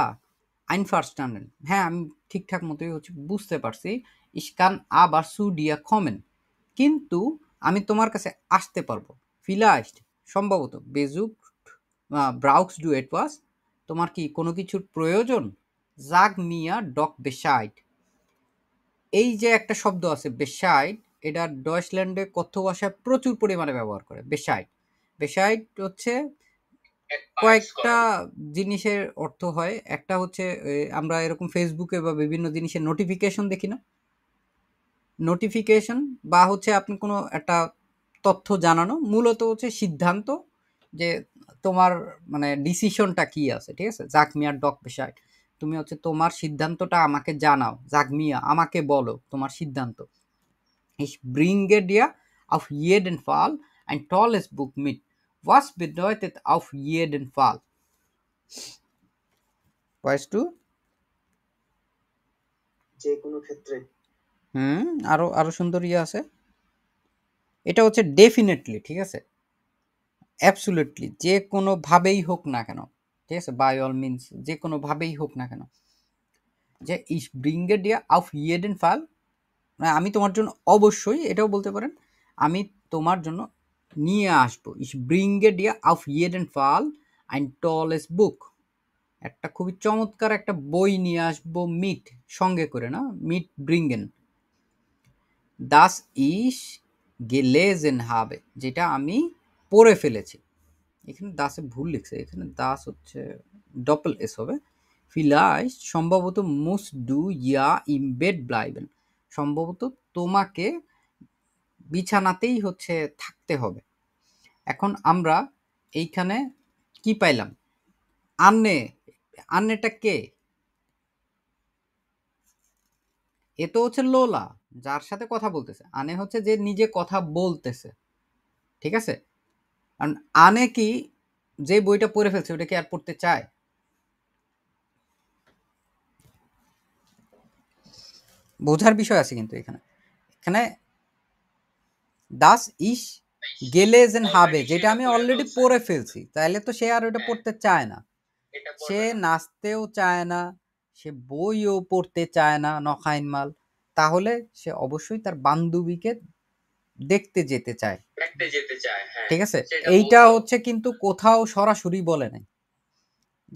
A: আইনফারস্টান্ডেন, হ্যাঁ আমি ঠিকঠাক মতোই হচ্ছে বুঝতে পারছি। ইস্কান আবার সু ডিয়া কমেন, কিন্তু আমি তোমার কাছে আসতে পারবো। ফিলাইস্ট, সম্ভবত। বেজুক ব্রাউক্স ডু এট ওয়াস, তোমার কি কোনো কিছুর প্রয়োজন? জাগ মিয়া ডক বেসাইড, এই যে একটা শব্দ আছে বেসাইড, এটা ডয়েচল্যান্ডে কথ্য ভাষায় প্রচুর পরিমাণে ব্যবহার করে। বেসাইড, বেসাইড হচ্ছে কয়েকটা জিনিসের অর্থ হয়। একটা হচ্ছে আমরা এরকম ফেসবুকে বা বিভিন্ন জিনিসের নোটিফিকেশন দেখি না, নোটিফিকেশন বা হচ্ছে আপনি কোনো একটা তথ্য জানানো, মূলত হচ্ছে সিদ্ধান্ত, যে তোমার মানে ডিসিশনটা কি আছে, ঠিক আছে? জাক মিয়ার ডক বেসাইড, তুমি হচ্ছে তোমার সিদ্ধান্তটা আমাকে জানাও। জাক মিয়া, আমাকে বলো তোমার সিদ্ধান্ত। Ich bringe dir auf jeden Fall ein tolles Buch mit. Was bedeutet auf jeden Fall? Weißt du?
H: যে কোনো ক্ষেত্রে।
A: আরো আরো সুন্দর ইয়ে আছে, এটা হচ্ছে ডেফিনেটলি, ঠিক আছে? অ্যাবসুলেটলি, যে কোনো ভাবেই হোক না কেন, ঠিক আছে? বাই অল মিনস, যে কোনো ভাবেই হোক না কেন। যে ich bringe dir auf jeden Fall, মানে আমি তোমার জন্য অবশ্যই, এটাও বলতে পারেন, আমি তোমার জন্য নিয়ে আসবো। ich bringe dir auf jeden Fall ein tolles Buch, একটা খুবই চমৎকার একটা বই নিয়ে আসবো। মিট, সঙ্গে করে না, meet ব্রিঙ্গেন। das ich gelesen habe, যেটা আমি পড়ে ফেলেছি। এখানে দাসে ভুল লিখছে, এখানে দাস হচ্ছে ডপল এস হবে। ফিলাইস্ট, সম্ভবত। মুস ডু ইয়া ইম বেড ব্লাইবেন, সম্ভবত তোমাকে বিছানাতেই হচ্ছে থাকতে হবে। এখন আমরা এইখানে কি পাইলাম? আন্নে, আন্নেটা কে? এ তো হচ্ছে লোলা, যার সাথে কথা বলতেছে। আনে হচ্ছে যে নিজে কথা বলতেছে, ঠিক আছে? কারণ আনে কি, যে বইটা পড়ে ফেলছে ওটা কি আর পড়তে চায়? বোঝার বিষয় আছে কিন্তু এখানে। এখানে দাস ইস গেলেজেন হবে, যেটা আমি অলরেডি পড়ে ফেলছি, তাহলে তো সে আর ওটা পড়তে চায় না। সে নাচতেও চায় না, সে বইও পড়তে চায় না, নখাইন মাল। তাহলে সে অবশ্যই তার বান্ধবীকে দেখতে যেতে চায়, ঠিক আছে? এইটা হচ্ছে কিন্তু কোথাও সরাসরি বলে নাই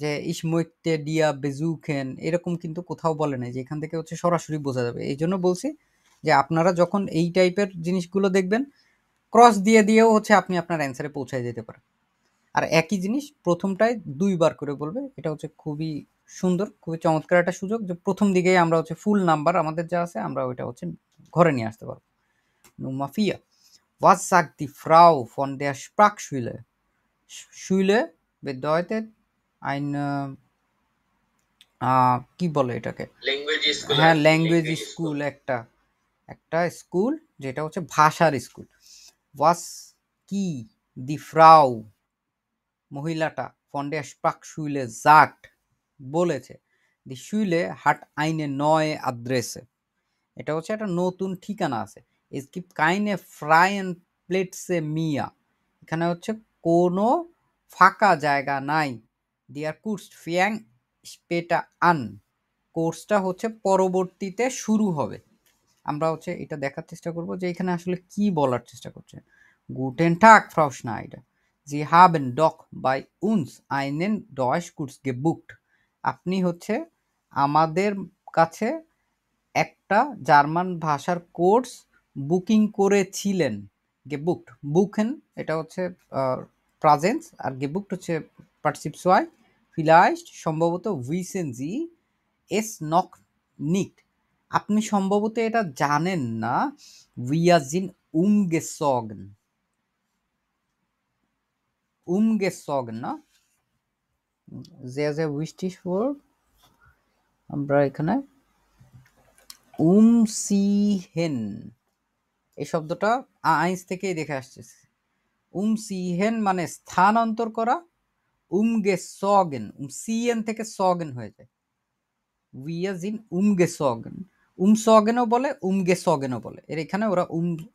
A: যে ইস মইতে ডিয়া বেজুখেন, এরকম কিন্তু কোথাও বলে নাই যে এখান থেকে হচ্ছে সরাসরি বোঝা যাবে। এই জন্য বলছি যে আপনারা যখন এই টাইপের জিনিসগুলো দেখবেন, ক্রস দিয়ে দিয়েও হচ্ছে আপনি আপনার অ্যান্সারে পৌঁছায় যেতে পারেন। আর একই জিনিস প্রথমটায় 2 বার করে বলবে, এটা হচ্ছে খুবই সুন্দর, খুবই চমৎকার একটা সুযোগ, যে প্রথম দিকেই আমরা হচ্ছে ফুল নাম্বার আমাদের যা আছে আমরা ওইটা হচ্ছে ঘরে নিয়ে আসতে পারবো। Nummer 4. Was sagt die Frau von der Sprachschule? Schule bedeutet ein কি বলে এটাকে,
H: ল্যাঙ্গুয়েজ স্কুল
A: হ্যাঁ
H: আর কি,
A: ল্যাঙ্গুয়েজ
H: ল্যাঙ্গুয়েজ
A: স্কুল, একটা একটা স্কুল যেটা হচ্ছে ভাষার স্কুল। ওয়াস কি দি ফ্রাউ, মহিলাটা ফন্ডে স্পাক শুইলে জাট বলেছে, দি শুইলে হাট আইনে নয় আদ্রেসে, এটা হচ্ছে একটা নতুন ঠিকানা আছে। ইস কি কাইনে ফ্রাইন প্লেটসে মিয়া, এখানে হচ্ছে কোনো ফাঁকা জায়গা নাই। দিয়ার কুর্স ফিয়াং স্পেটা আন, কোর্সটা হচ্ছে পরবর্তীতে শুরু হবে। আমরা হচ্ছে এটা দেখার চেষ্টা করব যে এখানে আসলে কি বলার চেষ্টা করছে। গুটেন টাগ ফ্রাউ স্নাইডার, জি হাবেন ডক বাই উনস আইনেন ডয়েশ কুর্স গেবুকড, আপনি হচ্ছে আমাদের কাছে একটা জার্মান ভাষার কোর্স বুকিং করেছিলেন। গেবুকড, বুকেন এটা হচ্ছে প্রাজেন্স, আর গেবুকড হচ্ছে পার্টিসিপ সোয়াই। ফিলাইস্ট সম্ভবত উইসেন জি এস নক নিকট, আপনি সম্ভবত এটা জানেন না। উইয়াজিন উমগেসগন, উমগেসগন না, যে যে উইস্টিশ ওয়ার্ড, আমরা এখানে উমসিহেন এই শব্দটা আইন্স থেকেই দেখে আসতেছে। উমসিহেন মানে স্থানান্তর করা, উমগেসগেন উমসিয়েন থেকে সগেন হয়ে যায়। উইয়াজিন উমগেসগেন, উমসগেনও বলে উমগেসগেনও বলে, এর এখানে ওরা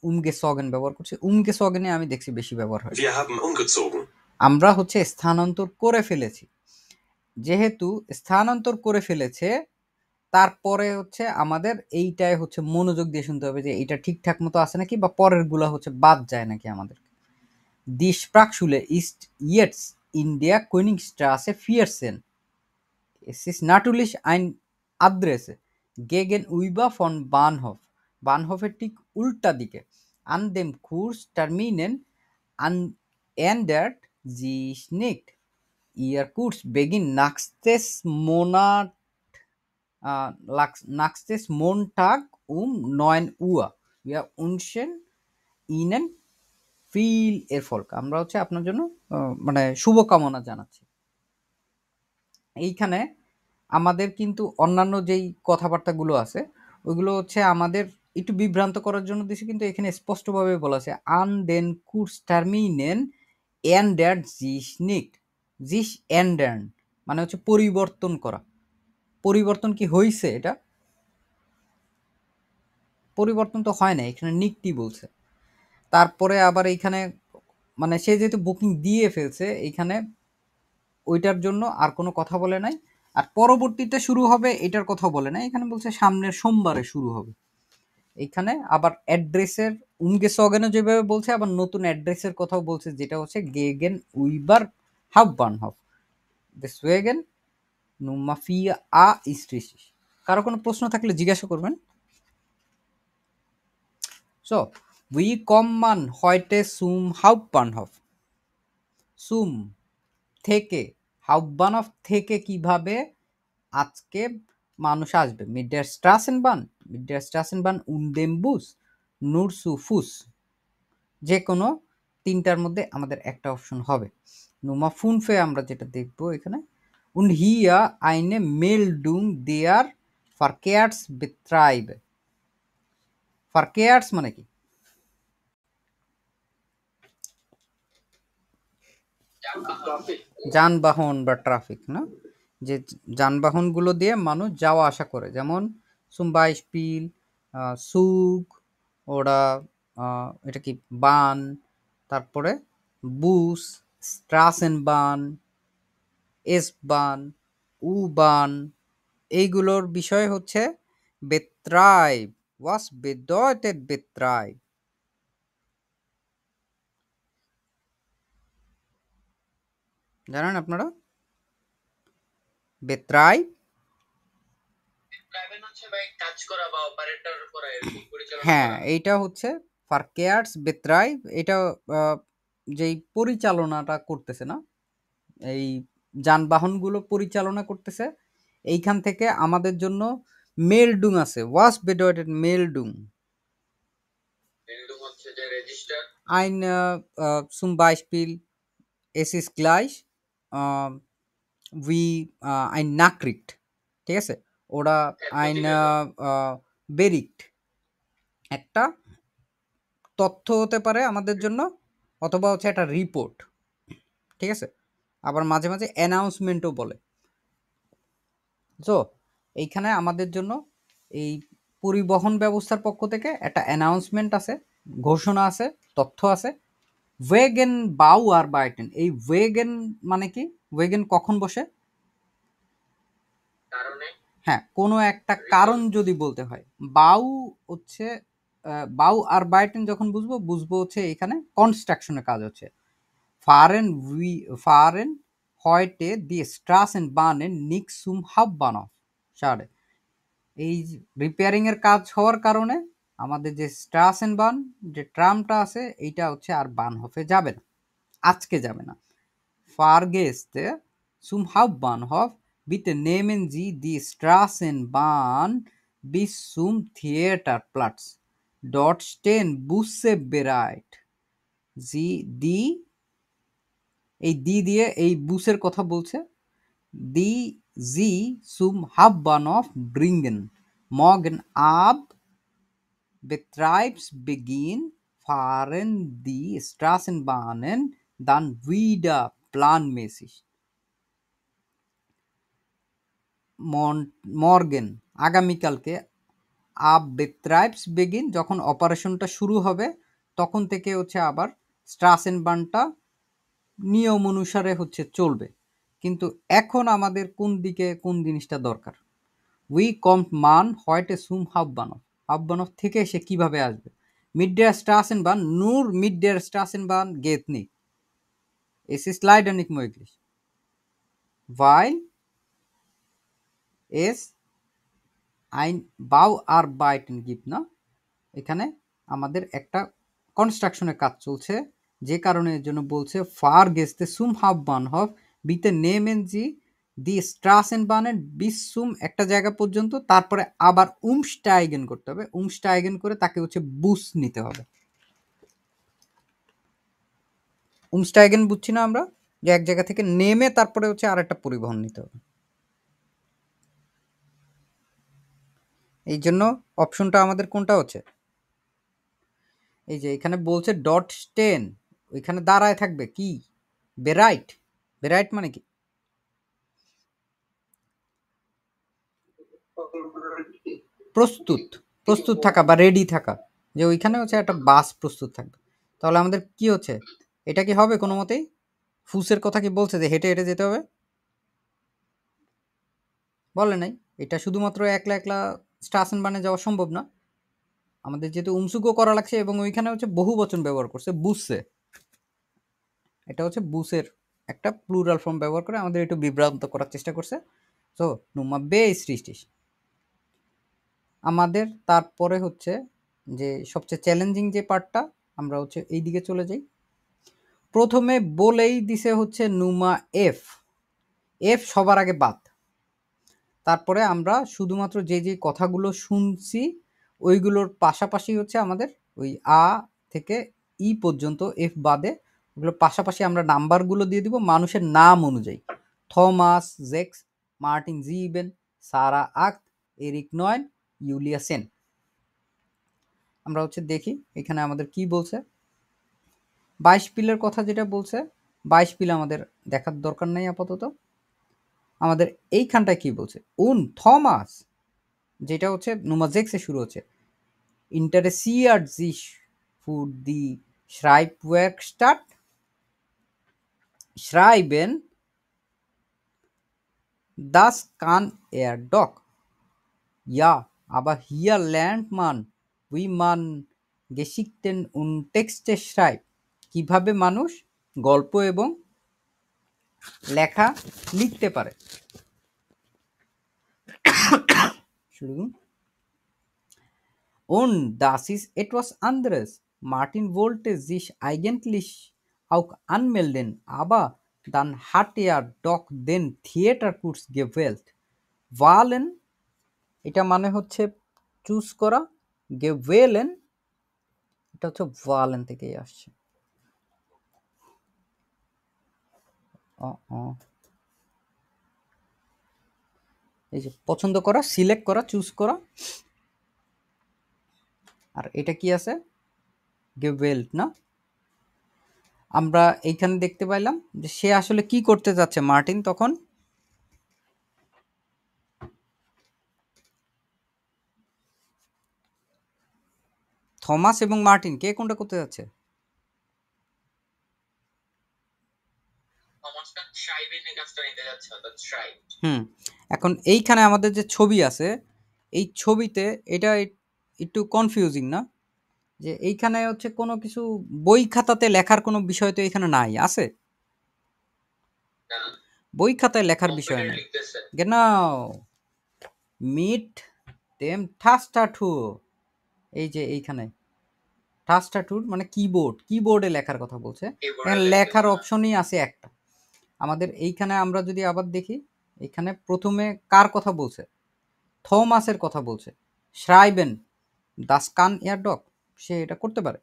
A: উমগেসগেন ব্যবহার করছে। উমগেসগেনে আমি দেখছি বেশি ব্যবহার হয়।
E: Wir haben umgezogen.
A: আমরা হচ্ছে স্থানান্তর করে ফেলেছি, যেহেতু স্থানান্তর করে ফেলেছে তারপরে হচ্ছে আমাদের এইটায় হচ্ছে মনোযোগ দিয়ে শুনতে হবে যে এটা ঠিকঠাক মতো আছে নাকি, বা পরের গুলা হচ্ছে বাদ যায় নাকি আমাদের। Die Sprachschule ist jetzt in der Königstraße 14. Es ist natürlich ein Adresse gegenüber von Bahnhof. বানহফের ঠিক উল্টা দিকে। An dem Kursterminen ändert sich nicht. Ihr Kurs beginnt nächstes Montag um 9 Uhr. Wir wünschen Ihnen viel Erfolg. আমরা হচ্ছে আপনার জন্য মানে শুভকামনা জানাচ্ছি। এইখানে আমাদের কিন্তু অন্যান্য যেই কথাবার্তাগুলো আছে ওইগুলো হচ্ছে আমাদের একটু বিভ্রান্ত করার জন্য দিছে, কিন্তু এখানে স্পষ্টভাবে বলা আছে আন দেন কুর্স টার্মিনেন এন্ডার্ড জিস নিট, জিস এন্ডার্ন মানে হচ্ছে পরিবর্তন করা। পরিবর্তন কি হয়েছে? এটা পরিবর্তন তো হয় না, এখানে নিকটি বলছে। তারপরে আবার এইখানে মানে সে যেহেতু বুকিং দিয়ে ফেলছে এইখানে ওইটার জন্য আর কোনো কথা বলে নাই, আর পরবর্তীতে শুরু হবে এটার কথা বলে নাই, এখানে বলছে সামনের সোমবারে শুরু হবে। এইখানে আবার অ্যাড্রেসের উমগেসগেনও যেভাবে বলছে আবার নতুন অ্যাড্রেসের কথাও বলছে, যেটা হচ্ছে গেগেন উইবার হাউবানহফ দেসওয়েগেন নুম্মা 4 আ ইস্ট্রিসিস। কারো কোনো প্রশ্ন থাকলে জিজ্ঞাসা করবেন। সো উই কমমান হয়টে সুম হাউবানহফ, সুম থেকে, হাউবানহফ থেকে কিভাবে আজকে মানুষ আসবে। মিডার স্ট্রাসেনবান উনডেমবুস নুরসুফুস, যে কোনো তিনটার মধ্যে আমাদের একটা অপশন হবে। নুমা ফুনফে আমরা যেটা দেখবো এখানে উন হিয়া আইনে মেলডুং দেয়ার ফারকেয়ার্স বেত্রাইবে। ফারকেয়ার্স মানে কি? যানবাহন বা ট্রাফিক না, যে যানবাহনগুলো দিয়ে মানুষ যাওয়া আসা করে, যেমন সুম্বাইশপিল, সুগ, ওরা এটা কি বান, তারপরে বুস, স্ট্রাসেনবান, এসবান, উবান, এইগুলোর বিষয় হচ্ছে বেত্রাইব। ওয়াস bedeutet বেত্রাইব? জানেন আপনারা বেত্রাইব?
H: কাজ করা বা অপারেটর করা এরকম পরিচালনা
A: হ্যাঁ,
H: করা।
A: এইটা হচ্ছে ফারকেয়ার্স বেত্রাইব, এটা যেই পরিচালনাটা করতেছে না, এই যানবাহনগুলো পরিচালনা করতেছে, এইখান থেকে আমাদের জন্য মেলডুং আছে। ওয়াস bedeutet মেলডুং?
H: মেলডুং হচ্ছে যে register.
A: Ein zum Beispiel es ist gleich wie ein Nachricht. ঠিক আছে? ওরা আইন
H: Certificate.
A: বেরিক্ট একটা তথ্য হতে পারে আমাদের জন্য, অথবা হচ্ছে একটা রিপোর্ট। ঠিক আছে? আবার মাঝে মাঝে অ্যানাউন্সমেন্টও বলে। সো এইখানে আমাদের জন্য এই পরিবহন ব্যবস্থার পক্ষ থেকে একটা অ্যানাউন্সমেন্ট আছে, ঘোষণা আছে, তথ্য আছে। ওয়েগেন বাউ আর বাইটেন, এই ওয়েগেন মানে কি? ওয়েগেন কখন বসে?
H: কারণে
A: হ্যাঁ, কোনো একটা
H: রিজন
A: কারণ যদি বলতে হয়। বাউ হচ্ছে বাউ আর বাইটেন যখন বুঝবো হচ্ছে এখানে কনস্ট্রাকশনের কাজ হচ্ছে। ফারেন heute die Straßenbahnen nicht zum Hauptbahnhof schade। এই রিপেয়ারিং এর কাজ হওয়ার কারণে আমাদের যে স্ট্রাসেনবাহন যে ট্রামটা আছে এইটা হচ্ছে আর বানহফে যাবে না, আজকে যাবে না। Fahrgäste zum Hauptbahnhof, bitte nehmen Sie die Straßenbahn bis zum Theaterplatz. Dort stehen Busse bereit. Sie die এই দিয়ে এই বুসের কথা বলছে। Die Sie zum Hauptbahnhof bringen. Morgen ab Betriebsbeginn fahren die Straßenbahnen dann wieder planmäßig. Morgan আগামীকালকে, আব বেত্রাইবস বেগিন যখন অপারেশনটা শুরু হবে তখন থেকে হচ্ছে আবার স্ট্রাসেনবানটা নিয়ম অনুসারে হচ্ছে চলবে। কিন্তু এখন আমাদের কোন দিকে কোন জিনিসটা দরকার? উই কম্ট মান হয়টে সুম হাববানফ থেকে সে কিভাবে আসবে? মিড ডেয়ার স্ট্রাসেনবান নূর মিড ডেয়ার স্ট্রাসেনবান গেত নি এস ইস লাইডার নিক möglich weil es ein Bauarbeiten gibt না? এখানে আমাদের একটা কনস্ট্রাকশনের কাজ চলছে, যে কারণে এর জন্য বলছে ফার গেস্তে সুম হাববানহফ বিতে নেমেন জি দি স্ট্রাসেনবাহনের বিস সুম একটা জায়গা পর্যন্ত, তারপরে আবার উমস্টাইগেন করতে হবে। উমস্টাইগেন করে তাকে হচ্ছে বুস নিতে হবে। উমস্টাইগেন বুঝছি না আমরা, যে এক জায়গা থেকে নেমে তারপরে হচ্ছে আর একটা পরিবহন নিতে হবে। এই জন্য অপশনটা আমাদের কোনটা হচ্ছে? এই যে এখানে বলছে ডট স্টেন, ওইখানে দাঁড়ায় থাকবে কি? বেরাইট। বেরাইট মানে কি? প্রস্তুত, প্রস্তুত থাকা বা রেডি থাকা, যে ওইখানে হচ্ছে একটা বাস প্রস্তুত থাকবে। তাহলে আমাদের কি হচ্ছে? এটা কি হবে কোনো মতেই? ফুসের কথা কি বলছে যে হেঁটে হেঁটে যেতে হবে? বলে নাই। এটা শুধুমাত্র একলা একলা স্ট্রাসেনবানে যাওয়া সম্ভব না। আমাদের যেহেতু উমসুকও করা লাগছে এবং ওইখানে হচ্ছে বহু বচন ব্যবহার করছে বুসে, এটা হচ্ছে বুসের একটা প্লুরাল ফর্ম ব্যবহার করে আমাদের একটু বিভ্রান্ত করার চেষ্টা করছে। তো নুমা বে সৃষ্টি আমাদের। তারপরে হচ্ছে যে সবচেয়ে চ্যালেঞ্জিং যে পার্টটা, আমরা হচ্ছে এই দিকে চলে যাই। প্রথমে বলেই দিছে হচ্ছে নুমা এফ, এফ সবার আগে বাদ। তারপরে আমরা শুধুমাত্র যে যে কথাগুলো শুনছি ওইগুলোর পাশাপাশি হচ্ছে আমাদের ওই আ থেকে ই পর্যন্ত এফ বাদে ওগুলোর পাশাপাশি আমরা নাম্বারগুলো দিয়ে দিব মানুষের নাম অনুযায়ী। থমাস জেক্স, মার্টিন জিবেন, সারা আক্ত, এরিক নয়ন, ইউলিয়া সেন। আমরা হচ্ছে দেখি এখানে আমাদের কি বলছে। 22 পিলের কথা যেটা বলছে, 22 পিল আমাদের দেখার দরকার নেই আপাতত। আমাদের এইখানটায় কি বলছে? উন থমাস, যেটা হচ্ছে নুমাজেক্সে শুরু হচ্ছে। ইন্টারেসিয়াট জিস ফুর দি Schreibwerkstatt schreiben, das kann er doch. Ja, aber hier lernt man, wie man Geschichten und Texte schreibt. কিভাবে মানুষ গল্প এবং লেখা লিখতে পারে। Und das ist etwas anderes. Martin wollte sich eigentlich auch anmelden, aber dann hat er doch den Theaterkurs gewählt. Wahlen, এটা মানে হচ্ছে চুজ করা। gewählen এটা হচ্ছে ওয়ালেন থেকেই আসছে। এই যে পছন্দ করা, সিলেক্ট করা, চুজ করা। আর এটা কি আছে, গেভেল্ট না? আমরা এইখানে দেখতে পাইলাম যে সে আসলে কি করতে যাচ্ছে মার্টিন তখন। থমাস এবং মার্টিন কে কোনটা করতে যাচ্ছে?
H: থমাসটা ট্রাইবের কাজটা নিতে যাচ্ছে, অর্থাৎ ট্রাইব।
A: এখন এইখানে আমাদের যে ছবি আছে, এই ছবিতে এটা একটু কনফিউজিং না, যে এইখানে হচ্ছে কোনো কিছু বই খাতাতে লেখার কোনো বিষয় তো এখানে নাই, আছে?
H: না,
A: বই খাতায় লেখার বিষয়
H: কম্পিউটারে
A: নাই।
H: লিখতেছে।
A: genau মিট দেম টাস্টাটুর, এই যে এইখানে টাস্টাটুর মানে কিবোর্ড, কিবোর্ডে লেখার কথা বলছে।
H: কিবোর্ডে
A: এখানে
H: লিখতেছে
A: লেখার
H: না।
A: অপশনই আছে একটা। আমাদের এইখানে আমরা যদি আবার দেখি, এখানে প্রথমে কার কথা বলছে? থমাসের কথা বলছে। শ্রাইবেন দাস কান এয়ারডক, সে এটা করতে পারে।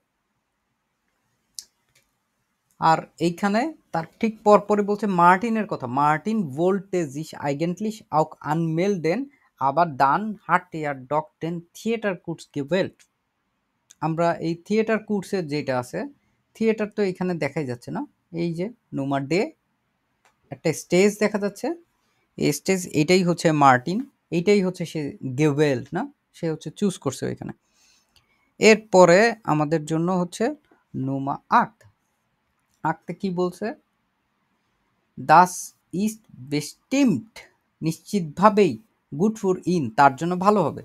A: আর এইখানে তার ঠিক পরপরই বলছে মার্টিনের কথা। মার্টিন ভোল্টে sich eigentlich auch anmelden, aber dann hat er doch den Theaterkurs gewählt। আমরা এই থিয়েটার কোর্সের যেটা আছে, থিয়েটার তো এখানে দেখাই যাচ্ছে না, এই যে নোমা ডে একটা স্টেজ দেখা যাচ্ছে, এই স্টেজ এটাই হচ্ছে মার্টিন, এইটাই হচ্ছে সে গেভেল্ট না, সে হচ্ছে চুজ করছে ওইখানে। এরপরে আমাদের জন্য হচ্ছে নোমা আক্ট। আক্টে কি বলছে? দাস ইস্ট বেস্টিমড, নিশ্চিতভাবেই গুড ফর ইন, তার জন্য ভালো হবে।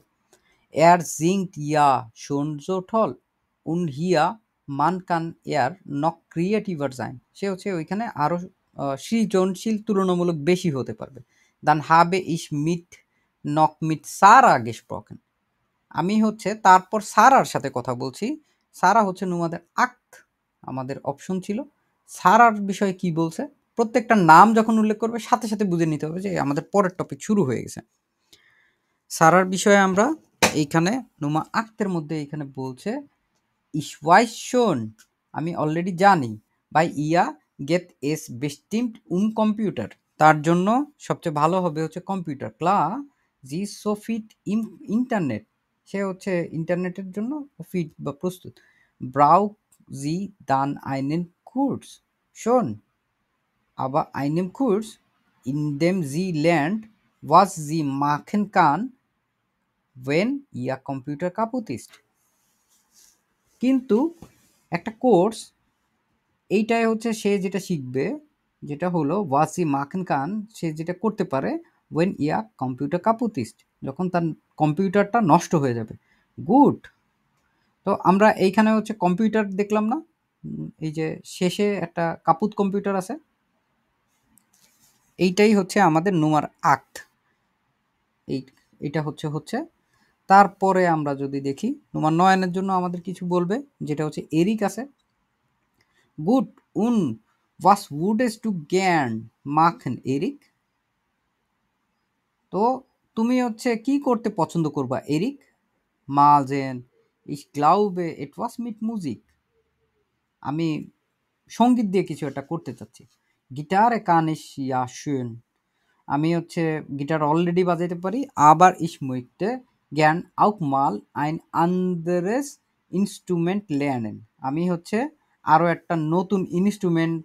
A: এয়ার জিঙ্ক ইয়া সৌন্দর্যঠল উন হিয়া মান কান এয়ার নক ক্রিয়েটিভার যাইন, সে হচ্ছে ওইখানে আরও সৃজনশীল তুলনামূলক বেশি হতে পারবে। দান হাবে ইস মিট নক মিট সারা গেসপ্রকেন, আমি হচ্ছে তারপর সারার সাথে কথা বলছি। সারা হচ্ছে আমাদের আক্ত, আমাদের অপশন ছিল। সারার বিষয়ে কি বলছে? প্রত্যেকটা নাম যখন উল্লেখ করবে সাথে সাথে বুঝে নিতে হবে যে আমাদের পরের টপিক শুরু হয়ে গেছে। সারার বিষয়ে আমরা এইখানে নুমা আক্তের মধ্যে এইখানে বলছে ইসওয়াইশন, আমি অলরেডি জানি, বাই ইয়া গেট এস বেস্টিমড কম্পিউটার, তার জন্য সবচেয়ে ভালো হবে হচ্ছে কম্পিউটার। ক্লা জি সোফিট ইন্টারনেট, সে হচ্ছে ইন্টারনেটের জন্য ফিট বা প্রস্তুত। ব্রাউ জি দান আইনেন কুর্স শোন, আবার আইনেম কুর্স ইন দেম জি ল্যান্ড ওয়াজ জি মাখেন কান ওয়েন ইয়া কম্পিউটার কাপুতিস্ট। কিন্তু একটা কোর্স, এইটাই হচ্ছে সে যেটা শিখবে, যেটা হলো ওয়াসি মাখন খান, সে যেটা করতে পারে ওয়েন ইয়া কম্পিউটার কাপুতিস্ট, যখন তার কম্পিউটারটা নষ্ট হয়ে যাবে। গুড। তো আমরা এইখানে হচ্ছে কম্পিউটার দেখলাম না, এই যে শেষে একটা কাপুত কম্পিউটার আছে, এইটাই হচ্ছে আমাদের নুমার আক্ট। এইটা হচ্ছে তারপরে আমরা যদি দেখি নুমার নয়নের জন্য আমাদের কিছু বলবে, যেটা হচ্ছে এরিক আছে। গুড উন was wurdest du gern machen Eric, তো তুমি হচ্ছে কি করতে পছন্দ করবা Eric? মালজেন ich glaube etwas mit Musik, আমি সঙ্গীত দিয়ে কিছু একটা করতে চাচ্ছি। গিটারে kann ich ja schön, আমি হচ্ছে গিটার অলরেডি বাজাইতে পারি। আবার ich möchte gern auch mal ein anderes Instrument lernen, আমি হচ্ছে আরও একটা নতুন ইনস্ট্রুমেন্ট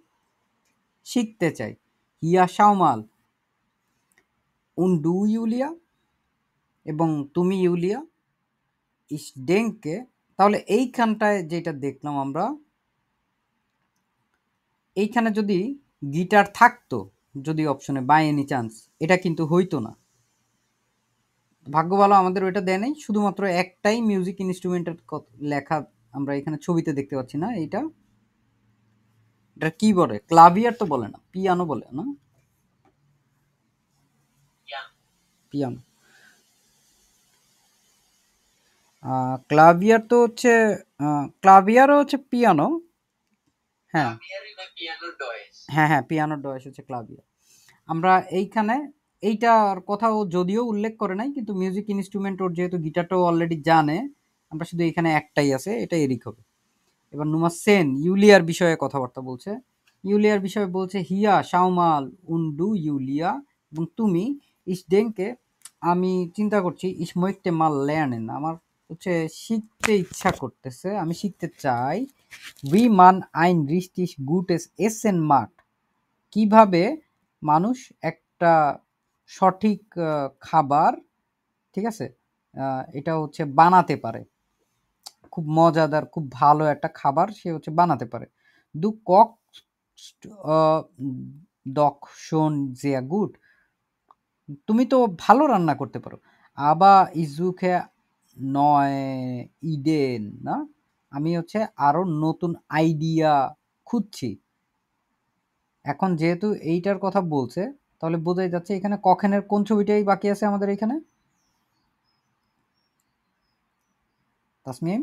A: শিখতে চাই। হিয়া শাওমাল উন ডু ইউলিয়া, এবং তুমি ইউলিয়া ইস ডেঙ্কে। তাহলে এইখানটায় যেটা দেখলাম আমরা, এইখানে যদি গিটার থাকতো, যদি অপশনে বাই এনি চান্স, এটা কিন্তু হইতো না। ভাগ্য ভালো আমাদের ওইটা দেয় নাই, শুধুমাত্র একটাই মিউজিক ইনস্ট্রুমেন্টের লেখা আমরা এখানে ছবিতে দেখতে পাচ্ছি না। এটা কি বলে? ক্লাভিয়ার তো বলে না, পিয়ানো বলে না? পিয়ানো। ক্লাভিয়ার তো হচ্ছে ক্লাভিয়ারও হচ্ছে পিয়ানো। হ্যাঁ হ্যাঁ হ্যাঁ, পিয়ানোর ডয়েস হচ্ছে ক্লাভিয়ার। আমরা এইখানে এইটার কথাও যদিও উল্লেখ করে নাই, কিন্তু মিউজিক ইনস্ট্রুমেন্ট ওর যেহেতু গিটারটাও অলরেডি জানে, আমরা শুধু এখানে একটাই আছে, এটা এরিক হবে। এবার নুমা সেন ইউলিয়ার বিষয়ে কথাবার্তা বলছে। ইউলিয়ার বিষয়ে বলছে হিয়া শাওমাল উন্ডু ইউলিয়া, এবং তুমি ইসডেঙ্কে আমি চিন্তা করছি ich möchte mal lernen, আমার হচ্ছে শিখতে ইচ্ছা করতেছে, আমি শিখতে চাই wie man ein richtig gutes Essen macht, কিভাবে মানুষ একটা সঠিক খাবার, ঠিক আছে, এটা হচ্ছে বানাতে পারে, খুব মজাদার খুব ভালো একটা খাবার সে হচ্ছে বানাতে পারে। দু কক ডক শোন জিয়া গুড, তুমি তো ভালো রান্না করতে পারো। আবা ইজুকে নয় ইডেন না, আমি হচ্ছে আরো নতুন আইডিয়া খুঁজছি। এখন যেহেতু এইটার কথা বলছে তাহলে বোঝাই যাচ্ছে এখানে কখনের কোন ছবিটাই বাকি আছে আমাদের এখানে, তাসমিম?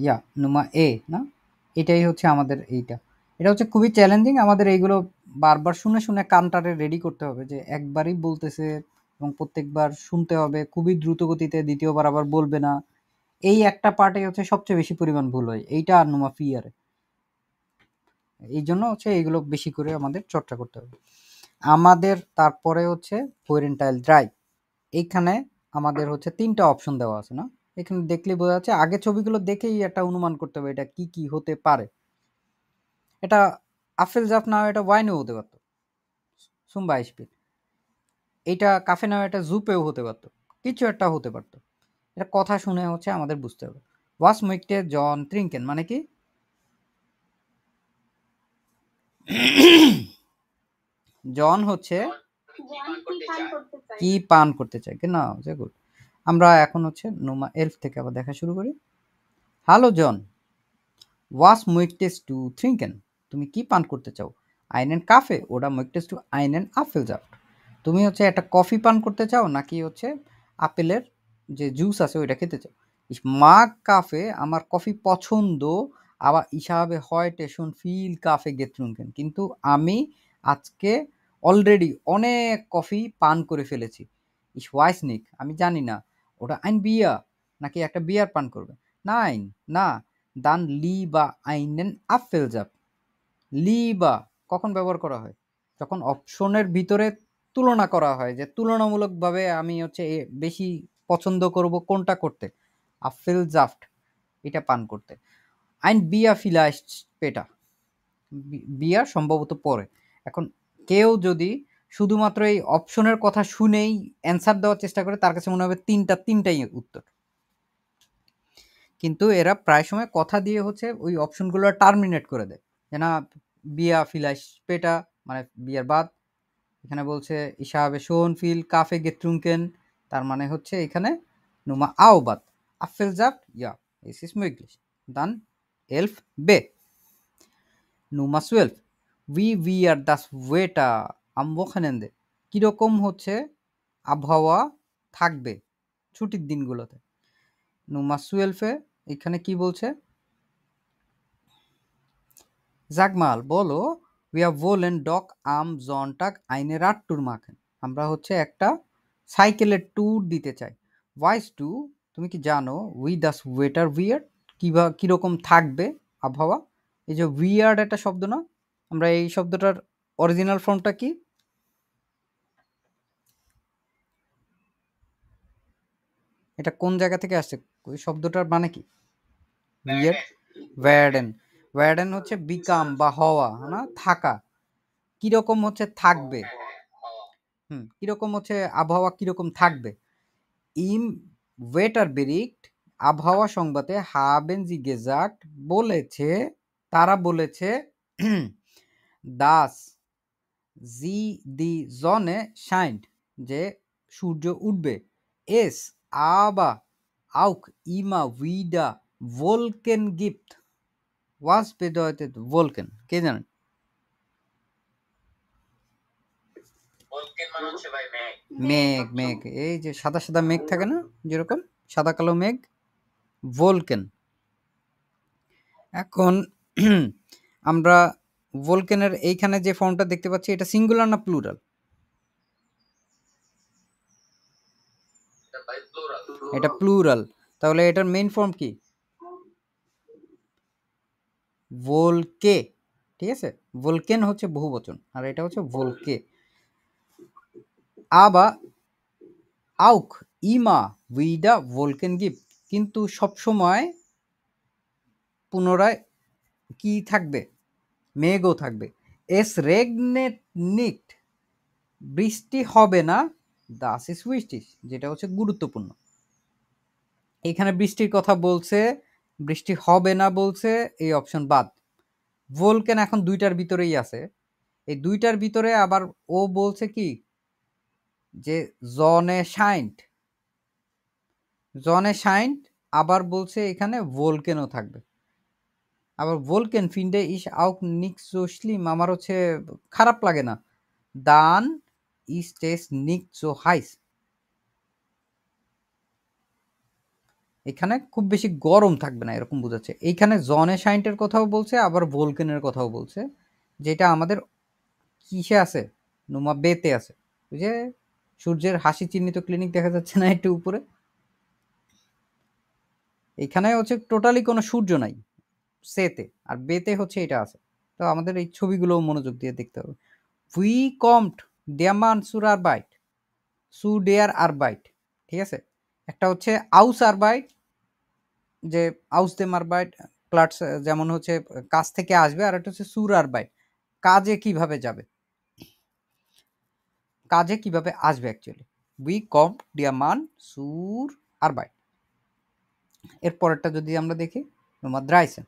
A: ইয়া নুমা এ না, এটাই হচ্ছে আমাদের এইটা। এটা হচ্ছে খুবই চ্যালেঞ্জিং, আমাদের এইগুলো বারবার শুনে শুনে কানটারে রেডি করতে হবে যে একবারই বলতেছে এবং প্রত্যেকবার শুনতে হবে খুবই দ্রুত গতিতে, দ্বিতীয়বার আবার বলবে না। এই একটা পার্টে হচ্ছে সবচেয়ে বেশি পরিমাণ ভুল হয়, এইটা আর নুমা ফিয়ারে। এই জন্য হচ্ছে এইগুলো বেশি করে আমাদের চর্চা করতে হবে। আমাদের তারপরে হচ্ছে হোয়েরেন্টাইল ড্রাইভ, এইখানে আমাদের হচ্ছে ৩টা অপশন দেওয়া আছে না, এখানে দেখলেই বোঝা যাচ্ছে, আগে ছবিগুলো দেখেই একটা অনুমান করতে হবে এটা কি কি হতে পারে। এটা আফেল জাফ নাও, এটা ওয়াইনও হতে পারতো, সুম্বা স্পিড, এইটা কাফে নাও, এটা জুপেও হতে পারতো, কিছু একটা হতে পারতো। এটা কথা শুনে হচ্ছে আমাদের বুঝতে হবে। ওয়াস মুইকটে জন ট্রিঙ্কেন মানে কি, জন হচ্ছে কি পান করতে চায়, না যে গুড। আমরা এখন হচ্ছে নোমা এলফ থেকে আবার দেখা শুরু করি। হ্যালো জন, ওয়াস möchtest du trinken, তুমি কি পান করতে চাও? einen Kaffee oder möchtest du einen Apfelsaft, তুমি হচ্ছে একটা কফি পান করতে চাও নাকি হচ্ছে আপেলের যে জুস আছে ওইটা খেতে চাও? ich mag Kaffee, আমার কফি পছন্দ, aber ich habe heute schon viel Kaffee getrunken, কিন্তু আমি আজকে অলরেডি অনেক কফি পান করে ফেলেছি। ich weiß nicht, আমি জানি না। ওটা ein Bier, নাকি একটা বিয়ার পান করবে? nein, না, দান লিবা আইনেন আফেলজাপ, লিবা কখন ব্যবহার করা হয়? যখন অপশনের ভিতরে তুলনা করা হয়, যে তুলনামূলকভাবে আমি হচ্ছে বেশি পছন্দ করব কোনটা করতে, আফেল জাফট, এটা পান করতে। আইন বিয়া ফিলাইস্ট পেটা, বিয়া সম্ভবত পরে। এখন কেউ যদি শুধুমাত্র এই অপশনের কথা শুনেই অ্যান্সার দেওয়ার চেষ্টা করে তার কাছে মনে হবে তিনটাই উত্তর, কিন্তু এরা প্রায় সময় কথা দিয়ে হচ্ছে ওই অপশনগুলো টার্মিনেট করে দেয়, যে না বিয়া ফিলাইস পেটা মানে বিয়ার বাদ, এখানে বলছে ইসাবে শোন ফিল কাফে গেট্রুঙ্কেন, তার মানে হচ্ছে এখানে নুমা আও বাদ আফেল জাফট ইয়া এস ইস möglich, dann 11 বে নুমা 12 উই আর দাস ওয়েটা আম Wochenende, কীরকম হচ্ছে আবহাওয়া থাকবে ছুটির দিনগুলোতে? নুমা 12 এখানে কি বলছে, জাগমাল বলো, wir wollen doch am Sonntag eine Radtour machen, আমরা হচ্ছে একটা সাইকেলের ট্যুর দিতে চাই। weißt du, তুমি কি জানো, উই das Wetter wird, কীরকম থাকবে আবহাওয়া? এই যে উইয়ার্ড একটা শব্দ না, আমরা এই শব্দটার অরিজিনাল ফর্মটা কি? এটা কোন জায়গা থেকে আসছে, ওই শব্দটার মানে কি? উইয়ার্ড, ওয়ার্ডেন, ওয়ার্ডেন হচ্ছে বিকাম বা হওয়া না, থাকা, কিরকম হচ্ছে থাকবে, কিরকম হচ্ছে আবহাওয়া কিরকম থাকবে। ইম ওয়েটার বেরিক্ট, আবহাওয়া সংবাদে হাবেন জি গেজাক্ট, বলেছে, তারা বলেছে, দাস জি দি জনে শাইন্ট, যে সূর্য উঠবে, এস আবা আউক ইমা উইডা ভোলকেন গিফট, ওয়াস bedeutet ভোলকেন, কে জানেন? মেঘ, মেঘ, এই যে সাদা সাদা মেঘ থাকে না, যেরকম সাদা কালো মেঘ, ভোলকেন। এখন আমরা ভোলকেনের এইখানে যে ফর্মটা দেখতে পাচ্ছি এটা সিঙ্গুলার না প্লুরাল? এটা প্লুরাল, তাহলে এটার মেইন ফর্ম কি? ভোলকে, ঠিক আছে? ভোলকেন হচ্ছে বহুবচন আর এটা হচ্ছে ভোলকে। আবা আউক ইমা উইডা ভোলকেন গিফট, কিন্তু সবসময় পুনরায় কি থাকবে? মেঘও থাকবে। এস রেগনেট নিট, বৃষ্টি হবে না। দাস ইস উইস্টিস, যেটা হচ্ছে গুরুত্বপূর্ণ। এখানে বৃষ্টির কথা বলছে, বৃষ্টি হবে না বলছে, এই অপশন বাদ। ভোলকেন এখন দুইটার ভিতরেই আছে। এই দুইটার ভিতরে আবার ও বলছে কি যে জনে শাইন্ট, জনে শাইন্ট, আবার বলছে এখানে ভোলকেনও থাকবে। আবার ভোলকেন ফিন্ডে ইস আউক নিক্স সো schlimm, আমার হচ্ছে খারাপ লাগে না। দান ইস টেস নিক্স সো হাইস, এখানে খুব বেশি গরম থাকবে না এরকম বোঝাচ্ছে। এইখানে জনে শাইন্টের কথাও বলছে আবার ভোলকেনের কথাও বলছে, যেটা আমাদের কিসে আছে? নুমা বেতে আছে। ওই যে সূর্যের হাসি চিহ্নিত ক্লিনিক দেখা যাচ্ছে না একটু উপরে, এখানে হচ্ছে টোটালি কোনো সূর্য নাই সেতে, আর বেতে হচ্ছে এটা আছে। তো আমাদের এই ছবিগুলো মনোযোগ দিয়ে দেখতে হবে। উই কমড দেয়ার মান সুর আর বাইট, সু ডেয়ার আর বাইট, ঠিক আছে? একটা হচ্ছে আউস আর বাইট, যে আউস দেম আর বাইট প্লাটস, যেমন হচ্ছে কাজ থেকে আসবে, আর একটা হচ্ছে সুর আর বাইট, কাজে কিভাবে যাবে, কাজে কিভাবে আসবে অ্যাকচুয়ালি। উই কম ডিয়ার মান সুর আর বাইট। এর পরেরটা যদি আমরা দেখি, তোমার দ্রাইসেন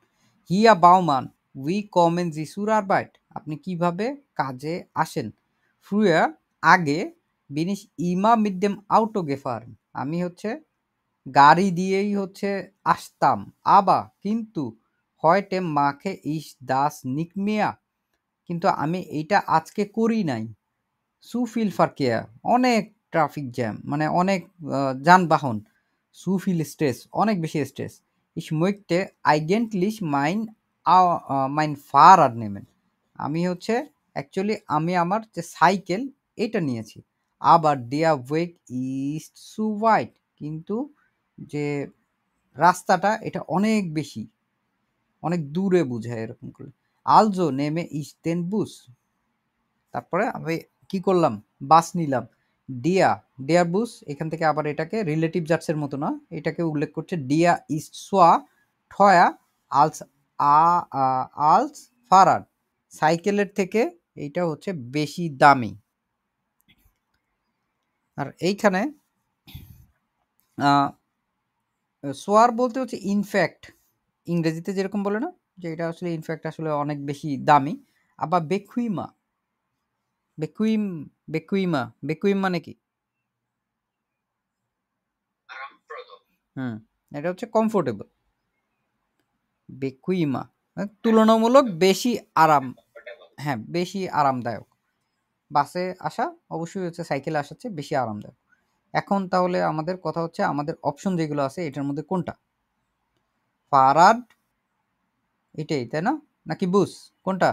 A: হিয়া বাউমান উই কমেন জি সুর আর বাইট, আপনি কিভাবে কাজে আসেন। ফ্রুয়া আগে বিনিশ ইমা মিডেম আউটো গেফার, আমি হচ্ছে গাড়ি দিয়েই হচ্ছে আসতাম। আবা কিন্তু হয়টে মাখে ইস দাস নিকমিয়া, কিন্তু আমি এইটা আজকে করি নাই। সুফিল ফারকেয়া, অনেক ট্রাফিক জ্যাম, মানে অনেক যানবাহন। সুফিল স্ট্রেস, অনেক বেশি স্ট্রেস। ইস মইকটে আইগেন্টলিশ মাইন মাইন ফার আর নেমেন, আমি হচ্ছে অ্যাকচুয়ালি আমি আমার যে সাইকেল এটা নিয়েছি। আবার দেয়া ওয়েক ইস্ট সু ওয়াইড, কিন্তু যে রাস্তাটা এটা অনেক বেশি, অনেক দূরে বুঝায় এরকম করে। আলজো নেমে ইস্তেন বুস, তারপরে আমি কি করলাম? বাস নিলাম। ডিয়া ডিয়ার বুস, এখান থেকে আবার এটাকে রিলেটিভ জার্সের মতো না, এটাকে উল্লেখ করছে ডিয়া ইস্ট সোয়া ঠয়া আলস আ আলস ফারাড, সাইকেলের থেকে এইটা হচ্ছে বেশি দামি। আর এইখানে সোয়ার বলতে হচ্ছে ইনফ্যাক্ট, ইংরেজিতে যেরকম বলে না যে এটা আসলে ইনফ্যাক্ট আসলে অনেক বেশি দামি। আবার বেকুইমা, বেকুইম বেকুইমা বেকুইম মানে কি?
H: আরামপ্রদ।
A: হুম, এটা হচ্ছে কমফোর্টেবল। বেকুইমা তুলনামূলক বেশি আরাম,
H: কমফোর্টেবল।
A: হ্যাঁ বেশি আরামদায়ক। বাসে আসা অবশ্যই হচ্ছে সাইকেলে আসার চেয়ে বেশি আরামদায়ক। এখন তাহলে আমাদের কথা হচ্ছে আমাদের অপশন যেগুলো আছে এটার মধ্যে কোনটা? ফারাদ এটাই তাই না, নাকি বুস, কোনটা?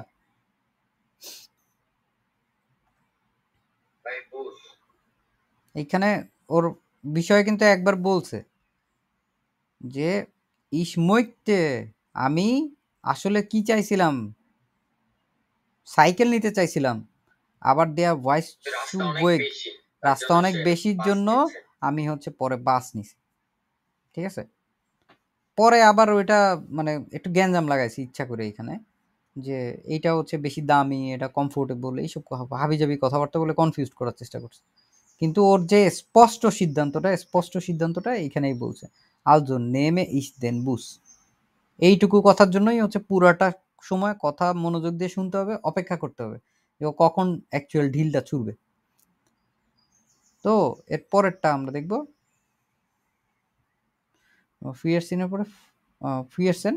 H: বাই বুস।
A: এইখানে ওর বিষয়ে কিন্তু একবার বলছে যে ইসমৈতে, আমি আসলে কি চাইছিলাম? সাইকেল নিতে চাইছিলাম। আবার দেয়া ভয়েস
H: রাস্তা অনেক
A: সুবুয়েগ,
H: বেশি, তার
A: রাস্তা
H: জন্য
A: অনেক
H: সে
A: বেশির
H: বাস
A: জন্য
H: নিচ্ছে।
A: আমি হচ্ছে পরে বাস নিছি। ঠিক আছে? পরে আবার ওইটা মানে একটু গ্যাঞ্জাম লাগাইছি ইচ্ছা করে এখানে, যে এইটা হচ্ছে বেশি দামি, এটা কমফোর্টেবল, এইসব হাবিজাবি কথাবার্তা বলে কনফিউজ করার চেষ্টা করছে। কিন্তু ওর যে স্পষ্ট সিদ্ধান্তটা এইখানেই বলছে। আলজো নেমে ইস দেন বুস, এইটুকু কথার জন্যই হচ্ছে পুরাটা সময় কথা মনোযোগ দিয়ে শুনতে হবে, অপেক্ষা করতে হবে যে ও কখন অ্যাকচুয়াল ঢিলটা ছুড়বে। তো এর পরেরটা আমরা দেখব ফিয়ারসেনের পরে ফিয়ারসেন,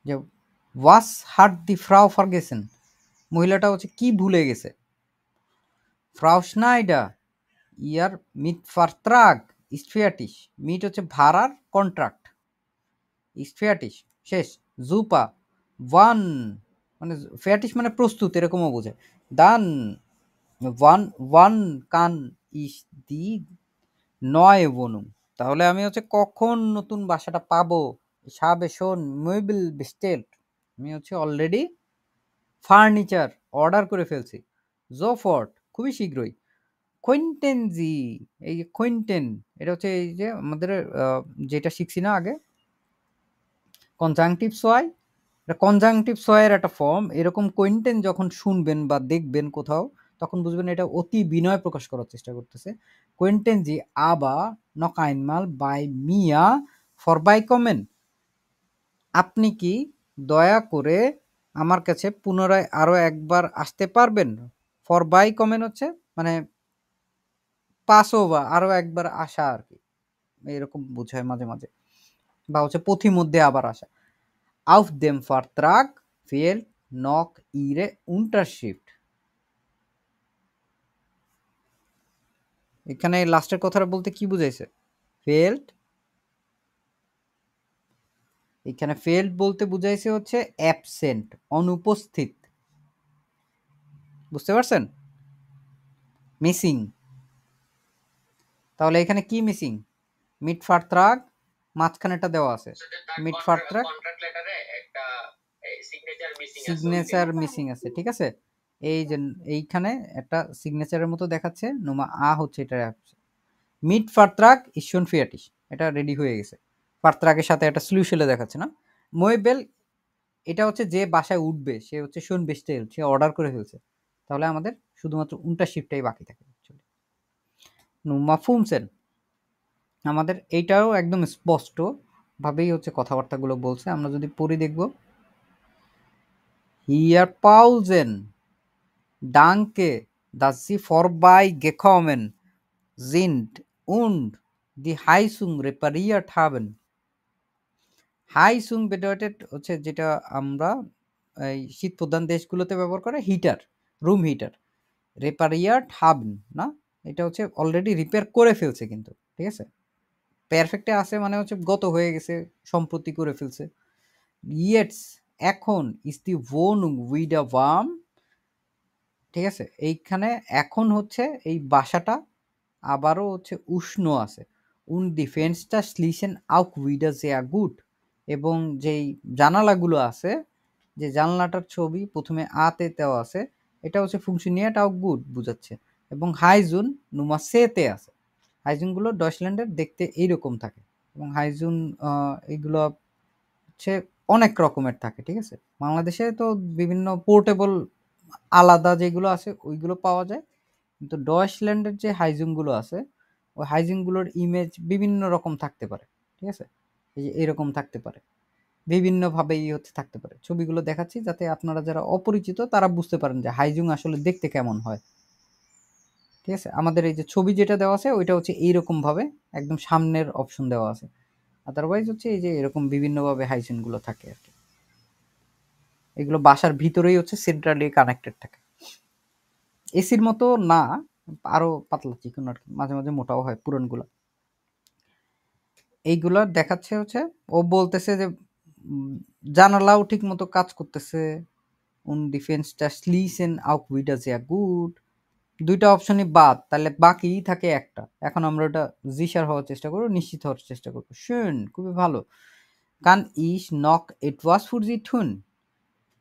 A: যে ওয়াস হার্ট দি ফ্রাউ ফার্গেসেন, মহিলাটা হচ্ছে কি ভুলে গেছে। ফ্রাউ স্নাইডার ইয়ার মিট ফারত্রাগ ইস্টফিয়াটিস, মিট হচ্ছে ভাড়ার কন্ট্রাক্ট, ইস্টফিয়াটিস শেষ। জুপা ওয়ান, মানে ফেয়াটিস মানে প্রস্তুত এরকমও বোঝায়। দান ওয়ান ওয়ান কান ইস দি নয় বনুম, তাহলে আমি হচ্ছে কখন নতুন বাসাটা পাবো? সাবে শোন মেবিল বিস্টেল, আমি হচ্ছে অলরেডি ফার্নিচার অর্ডার করে ফেলছি। জোফর্ট খুবই শীঘ্রই। কোয়েন্টেনজি, এই যে কোয়েন্টেন, এটা হচ্ছে এই যে আমাদের যেটা শিখছি না আগে, কনজাংটিভ সোয়াই, এটা কনজাংটিভ সোয়ের একটা ফর্ম। এরকম কোয়েন্টেন যখন শুনবেন বা দেখবেন কোথাও, তখন বুঝবেন এটা অতি বিনয় প্রকাশ করার চেষ্টা করতেছে। কোয়েন্টেনজি আবা নক আইনমাল বাই মিয়া ফর বাই কমেন, আপনি কি দয়া করে আমার কাছে পুনরায় আরো একবার আসতে পারবেন? ফর বাই কমেন হচ্ছে মানে পাস ওভার, আরো একবার আসা আর কি, এরকম বোঝায় মাঝে মাঝে, বা হচ্ছে পথিমধ্যে আবার আসা। auf dem Vertrag fehlt noch ihre Unterschrift। এখানে লাস্টের কথাটা বলতে কি বুঝাইছে? ফেল্ড, এখানে ফেল্ড বলতে বুঝাইছে হচ্ছে অ্যাবসেন্ট, অনুপস্থিত। বুঝতে পারছেন? মিসিং। তাহলে এখানে কি মিসিং? মিট ফারত্রাগ, মাঝখানেটা দেওয়া আছে মিট ফারত্রাগ,
H: কন্ট্রাক্ট লেটারে একটা সিগনেচার মিসিং আছে,
A: সিগনেচার মিসিং আছে, ঠিক আছে। এই যে এইখানে একটা সিগনেচারের মতো দেখাচ্ছে, নোমা আ হচ্ছে এটা মিট ফারত্রাগ ইজ schon fertig, এটা রেডি হয়ে গেছে। ফারত্রাগের সাথে একটা সলিউশনে দেখাচ্ছে না। মোয়েবেল, এটা হচ্ছে যে বাসায় উঠবে সে হচ্ছে schon bestellt, সে অর্ডার করে ফেলছে। তাহলে আমাদের শুধুমাত্র Unterschriftটাই বাকি থাকে অ্যাকচুয়ালি। নুমা ফুমসেন, আমাদের এইটাও একদম স্পষ্ট ভাবেই হচ্ছে কথাবার্তাগুলো বলছে। আমরা যদি পড়ি দেখব, হিয়ার পাউজেন ডাঙ্কে dass sie vorbeigekommen sind und die Heizung repariert haben। হাইসুং bedeutet হচ্ছে যেটা আমরা এই শীত প্রধান দেশগুলোতে ব্যবহার করে হিটার, রুম হিটার। রেপারিয়ার্ড হাবন না, এটা হচ্ছে অলরেডি রিপেয়ার করে ফেলছে কিন্তু, ঠিক আছে। পারফেক্টে আছে মানে হচ্ছে গত হয়ে গেছে, সম্প্রতি করে ফেলছে। ইয়েটস, এখন, ইস দি wohnung wieder warm, ঠিক আছে। এইখানে এখন হচ্ছে এই বাসাটা আবারও হচ্ছে উষ্ণ আছে। und die Fenster schließen auch wieder sehr gut, এবং যেই জানালাগুলো আছে, যে জানলাটার ছবি প্রথমে আতে দেওয়া আছে, এটা হচ্ছে ফুংশনিয়াট auch gut বুঝাচ্ছে। এবং হাইজুন নুমা সেতে আছে। হাইজুনগুলো ডয়চল্যান্ডের দেখতে এইরকম থাকে, এবং হাইজুন এইগুলো হচ্ছে অনেক রকমের থাকে, ঠিক আছে। বাংলাদেশে তো বিভিন্ন পোর্টেবল আলাদা যেগুলো আছে ওইগুলো পাওয়া যায়, কিন্তু ডয়চল্যান্ডের যে হাইজুনগুলো আছে, ওই হাইজিনগুলোর ইমেজ বিভিন্ন রকম থাকতে পারে, ঠিক আছে। এই যে এরকম থাকতে পারে, বিভিন্নভাবেই হচ্ছে থাকতে পারে। ছবিগুলো দেখাচ্ছি যাতে আপনারা যারা অপরিচিত তারা বুঝতে পারেন যে হাইজুং আসলে দেখতে কেমন হয়, ঠিক আছে। আমাদের এই যে ছবি যেটা দেওয়া আছে ওইটা হচ্ছে এইরকমভাবে একদম সামনের অপশন দেওয়া আছে, আদারওয়াইজ হচ্ছে এই যে এরকম বিভিন্নভাবে হাইজিনগুলো থাকে আর কি। এগুলো বাসার ভিতরেই হচ্ছে সেন্ট্রালি কানেক্টেড থাকে, এসির মতো না, আরো পাতলা চিকন আর কি, মাঝে মাঝে মোটাও হয় পুরানগুলো। এইগুলো দেখাচ্ছে হচ্ছে, ও বলতেছে যে জানালাও ঠিক মতো কাজ করতেছে। und die Fenster schließen auch wieder sehr gut, দুইটা অপশনই বাদ, তাহলে বাকিই থাকে একটা। এখন আমরা ওটা জিশার হওয়ার চেষ্টা করব, নিশ্চিত হওয়ার চেষ্টা করব। schön, খুবই ভালো। kann ich noch etwas für Sie tun,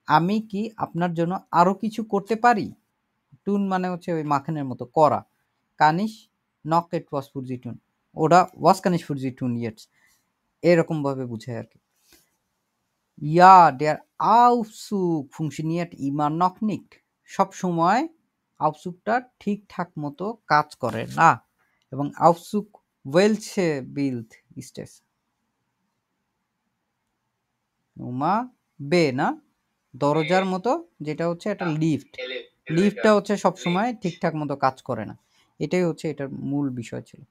A: আমি কি আপনার জন্য আরো কিছু করতে পারি? টুন মানে হচ্ছে ওই মাখনের মতো করা। কানিশ knock etwas für Sie tun, ওটা was kann ich für Sie tun jetzt, এরকম ভাবে বুঝায় আর কি। Ja, der Aufzug funktioniert immer noch nicht, সব সময় আউটসুকটা ঠিকঠাক মতো কাজ করে না। এবং আউটসুক ওয়েলছে বিল্ড স্টেস উমা বে না, দরজার মতো, যেটা হচ্ছে একটা লিফট, লিফটটা হচ্ছে সবসময় ঠিকঠাক মতো কাজ করে না। এটাই হচ্ছে এটার মূল বিষয় ছিল।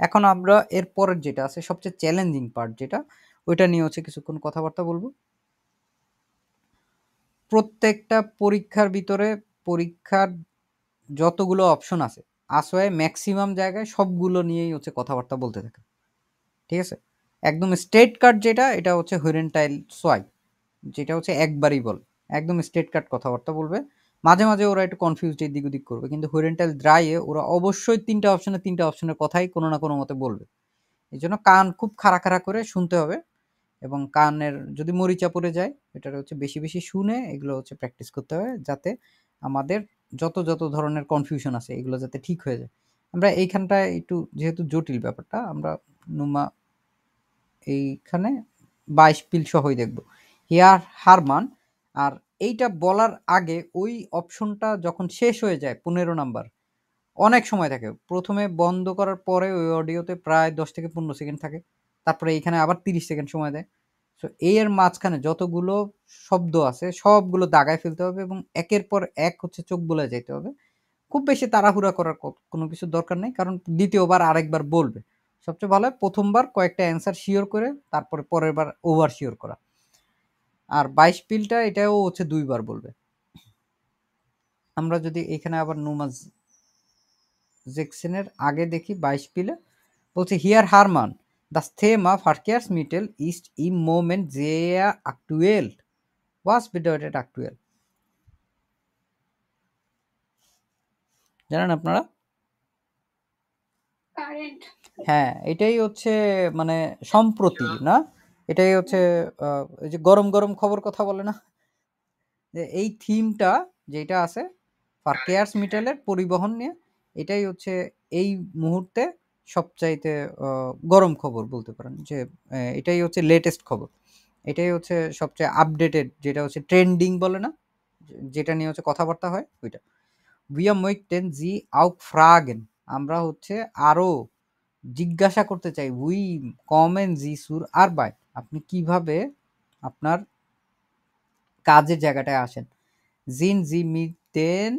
A: এখন আমরা এর পরের যেটা আছে সবচেয়ে চ্যালেঞ্জিং পার্ট, যেটা ওইটা নিয়ে হচ্ছে কিছুক্ষণ কথাবার্তা বলবো। প্রত্যেকটা পরীক্ষার ভিতরে, পরীক্ষার যতগুলো অপশন আছে আসোয় ম্যাক্সিমাম জায়গায় সবগুলো নিয়েই হচ্ছে কথাবার্তা বলতে থাকে, ঠিক আছে। একদম স্ট্রেট কাট যেটা, এটা হচ্ছে হুইরেনটাইল সোয়াই, যেটা হচ্ছে একবারই বল, একদম স্ট্রেট কাট কথাবার্তা বলবে। মাঝে মাঝে ওরা একটু কনফিউজড এদিক ওদিক করবে, কিন্তু হুইরেনটাইল ড্রাইয়ে ওরা অবশ্যই তিনটা অপশনের কথাই কোনো না কোনো মতে বলবে। এই জন্য কান খুব খাড়া খাড়া করে শুনতে হবে, এবং কানের যদি মরিচা পড়ে যায় এটা হচ্ছে বেশি বেশি শুনে এগুলো হচ্ছে প্র্যাকটিস করতে হবে, যাতে আমাদের যত যত ধরনের কনফিউশন আছে এগুলো যাতে ঠিক হয়ে যায়। আমরা এইখানটায় একটু যেহেতু জটিল ব্যাপারটা, আমরা নুমা এইখানে 22 পিল সহই দেখব। Here Hermann. আর এইটা বলার আগে ওই অপশনটা যখন শেষ হয়ে যায় 15 নাম্বার, অনেক সময় থাকে। প্রথমে বন্ধ করার পরে ওই অডিওতে প্রায় 10 থেকে 15 সেকেন্ড থাকে, তারপরে এইখানে আবার 30 সেকেন্ড সময় দেয়। সো এর মাঝখানে যতগুলো শব্দ আছে সবগুলো দাগায় ফেলতে হবে এবং একের পর এক হচ্ছে চোখ বুলায় যাইতে হবে। খুব বেশি তাড়াহুড়া করার কোনো কিছু দরকার নেই, কারণ দ্বিতীয়বার আরেকবার বলবে। সবচেয়ে ভালো হয় প্রথমবার কয়েকটা অ্যান্সার শিওর করে তারপরে পরের বার ওভার শিওর করা। আর 22 পিলটা এটাও হচ্ছে 2 বার বলবে। আমরা যদি এখানে আবার নুমাজ জেকসেনের আগে দেখি 22 পিলে বলছে here Hermann das Thema Verkehrsmittel ist im Moment sehr aktuell. Was bedeutet aktuell? জানেন আপনারা? হ্যাঁ, এটাই হচ্ছে মানে সম্প্রতি না, এটাই হচ্ছে এই যে গরম গরম খবর কথা বলে না, যে এই থিমটা যেটা আছে ফারকেয়ার্স মিটালের পরিবহন নিয়ে, এটাই হচ্ছে এই মুহূর্তে সবচাইতে গরম খবর বলতে পারেন, যে এটাই হচ্ছে লেটেস্ট খবর, এটাই হচ্ছে সবচেয়ে আপডেটেড, যেটা হচ্ছে ট্রেন্ডিং বলে না, যেটা নিয়ে হচ্ছে কথাবার্তা হয় ওইটা। Wir möchten Sie auch fragen, আমরা হচ্ছে আরো জিজ্ঞাসা করতে চাই, উই কমেন জি সুর আর বাই, আপনি কিভাবে আপনার কাজের জায়গাটায় আসেন। জিন জি মিটেন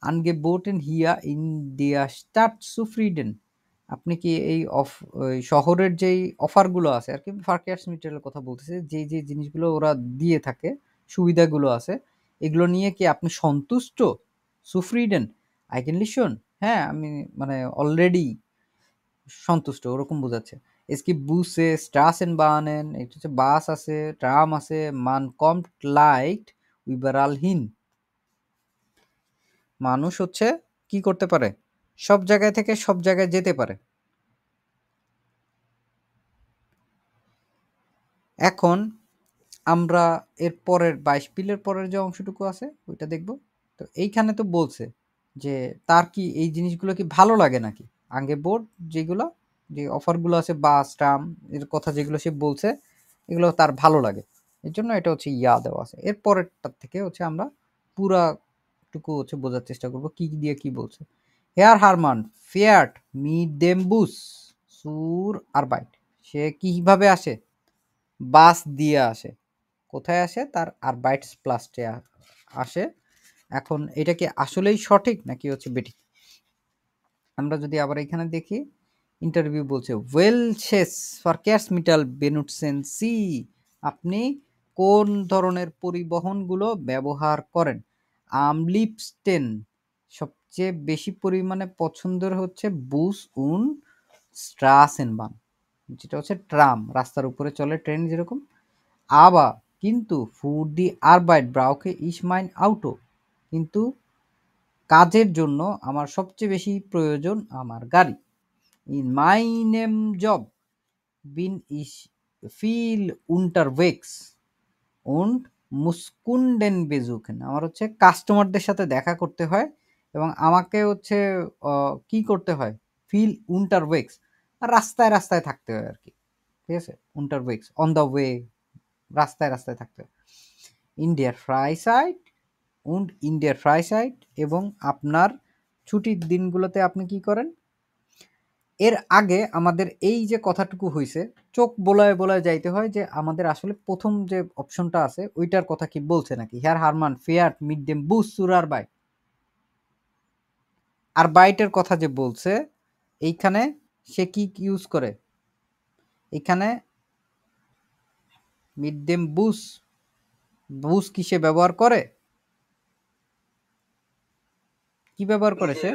A: আনগেবোটেন হিয়া ইন দিয়া স্টার্ট সুফ্রিডেন, আপনি কি এই শহরের যেই অফারগুলো আছে আর কি, ফার্কেয়ার্স মিটারের কথা বলতেছে, যে যে জিনিসগুলো ওরা দিয়ে থাকে, সুবিধাগুলো আছে, এগুলো নিয়ে কি আপনি সন্তুষ্ট? সুফ্রিডেন আই ক্যান লিসন, হ্যাঁ আমি মানে অলরেডি সন্তুষ্ট, ওরকম বোঝাচ্ছে। এসকি বুসে স্ট্রাসেন বানেন, এটা হচ্ছে বাস আছে, ট্রাম আছে, মান কম লাইট উইবারাল হিন, মানুষ হচ্ছে কি করতে পারে, সব জায়গায় থেকে সব জায়গায় যেতে পারে। এখন আমরা এর পরের 22 পিলের পরের যে অংশটুকু আছে ওইটা দেখব। তো এইখানে তো বলছে যে তার কি এই জিনিসগুলো কি ভালো লাগে নাকি, আগে বোর্ড যেগুলো যে অফারগুলো আছে বাস ট্রাম এর কথা যেগুলো সে বলছে এগুলো তার ভালো লাগে, এর জন্য এটা হচ্ছে ইয়া দেওয়া আছে। এর পরেরটার থেকে হচ্ছে আমরা পুরাটুকু হচ্ছে বোঝার চেষ্টা করব কি দিয়ে কি বলছে। হেয়ার হারমান ফেয়ার্ট মিট দেম বুস সুর আর বাইট, সে কিভাবে আসে, বাস দিয়ে আসে। কোথায় আসে, তার আরবাইটস প্লাস্টে আসে। এখন এটা কি আসলেই সঠিক নাকি হচ্ছে বেঠিক? আমরা যদি আবার এখানে দেখি, ইন্টারভিউ বলছে ওয়েলশেস ভারকেয়ার্সমিটাল বেনুটসেন সি, আপনি কোন ধরনের পরিবহনগুলো ব্যবহার করেন? আমলিপস্টেন, সবচেয়ে বেশি পরিমাণে পছন্দের হচ্ছে বুস উন স্ট্রাসেনবান, যেটা হচ্ছে ট্রাম, রাস্তার উপরে চলে ট্রেন যেরকম। আবার কিন্তু ফুর দি আরবাইট ব্রাউকে ইস মাইন আউটো, কিন্তু কাজের জন্য আমার সবচেয়ে বেশি প্রয়োজন আমার গাড়ি। ইন মাইনেম জব বিন ইস ফিল উন্টারওয়েক্স und মুসকুন্ডেন বেজুকেন, আমার হচ্ছে কাস্টমারদের সাথে দেখা করতে হয় এবং আমাকে হচ্ছে কি করতে হয়, ফিল উন্টারওয়েক্স, আর রাস্তায় রাস্তায় থাকতে হয় আর কি, ঠিক আছে, উন্টারওয়েক্স অন দ্য ওয়ে, রাস্তায় রাস্তায় থাকতে হয়। ইন্ডিয়ার ফ্রাইসাইট উন্ড ইন্ডিয়ার ফ্রাইসাইট, এবং আপনার ছুটির দিনগুলোতে আপনি কি করেন। এর আগে আমাদের এই যে কথাটুকু হয়েছে চোখ বোলায় বোলায় যাইতে হয় যে আমাদের আসলে প্রথম যে অপশনটা আছে ওইটার কথা কি বলছে নাকি। হেয়ার হারমান ফেয়ার্ট মিড দেম বুস সুরার বাই, আর বাইটের কথা যে বলছে এইখানে সে কি ইউজ করে, এখানে মিড দেম বুস, বুস কি সে ব্যবহার করে, কি ব্যবহার করে, সে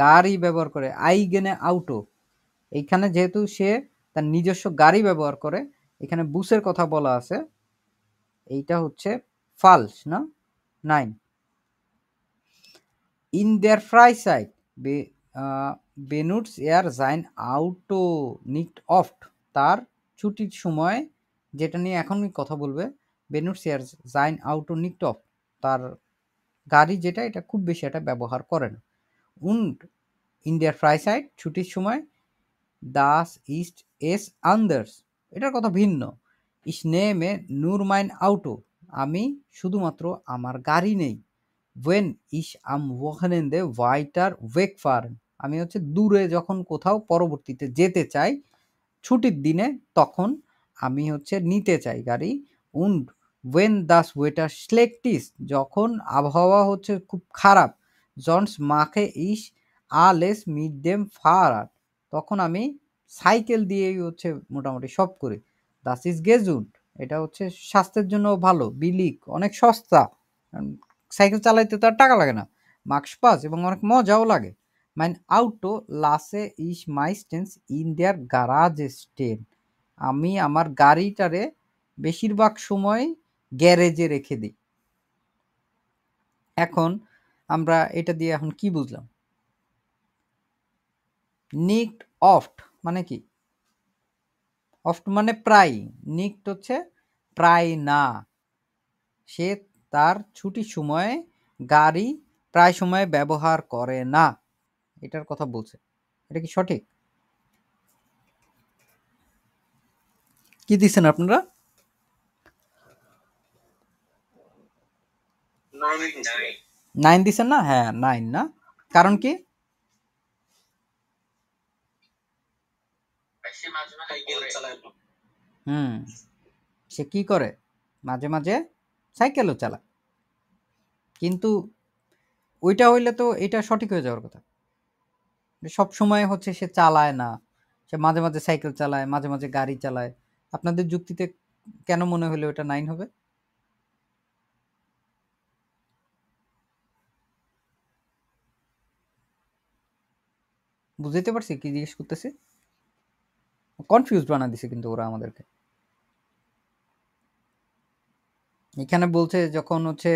A: গাড়ি ব্যবহার করে। আই গেনে আউটো, এইখানে যেহেতু সে তার নিজস্ব গাড়ি ব্যবহার করে, এখানে বুসের কথা বলা আছে, এইটা হচ্ছে ফালস না 9। ইন দেয়ার ফ্রাইসাইট বেনুটস এয়ার জাইন আউটো নিকট অফট, তার ছুটির সময় যেটা নিয়ে এখনই কথা বলবে, বেনুটসিয়ার জাইন আউটো নিকট অফ, তার গাড়ি যেটা এটা খুব বেশি এটা ব্যবহার করে না। উন্ড ইন্ডিয়ার ফ্রাইসাইড ছুটির সময় দাস ইস্ট এস আন্দার্স, এটার কথা ভিন্ন। ইস নেমে নূর মাইন আউটো, আমি শুধুমাত্র আমার গাড়ি নেই। ওয়েন ইস আম ওখানেন্দে ওয়াইটার ওয়েক ফারেন, আমি হচ্ছে দূরে যখন কোথাও পরবর্তীতে যেতে চাই ছুটির দিনে, তখন আমি হচ্ছে নিতে চাই গাড়ি। উন্ড ওয়েন দাস ওয়েটার স্লেকটিস, যখন আবহাওয়া হচ্ছে খুব খারাপ, জনস মাখে ইস আলেস মিড দেম ফারার, তখন আমি সাইকেল দিয়েই হচ্ছে মোটামুটি সব করি। দাস ইজ গেজুড, এটা হচ্ছে স্বাস্থ্যের জন্য ভালো, বিলিক অনেক সস্তা, সাইকেল চালাইতে তো আর টাকা লাগে না, মার্কস পাস এবং অনেক মজাও লাগে। Mine আউটো লাসে is মাইস্টেন্স in their garage স্টেন, আমি আমার গাড়িটারে বেশিরভাগ সময় গ্যারেজে রেখে দিই। এখন আমরা এটা দিয়ে এখন কি বুঝলাম? নিকট অফট মানে কি? অফট মানে প্রায়, নিকট হচ্ছে প্রায় না, সে তার ছুটির সময়ে গাড়ি প্রায় সময় ব্যবহার করে না, এটার কথা বলছে। এটা কি সঠিক? কি দিচ্ছেন আপনারা? 9 দিচ্ছেন না? হ্যাঁ 9 না, কারণ কি?
H: সে মাঝে মাঝে করে।
A: সে কি করে? মাঝে মাঝে সাইকেলও চালায়, কিন্তু ওইটা হইলে তো এটা সঠিক হয়ে যাওয়ার কথা। সব সময় হচ্ছে সে চালায় না, সে মাঝে মাঝে সাইকেল চালায়, মাঝে মাঝে গাড়ি চালায়। আপনাদের যুক্তিতে কেন মনে হলো এটা 9 হবে? বুঝতে পারছি কি জিজ্ঞেস করতেছি? কনফিউজ বানা দিছে কিন্তু ওরা আমাদেরকে। এখানে বলছে যখন হচ্ছে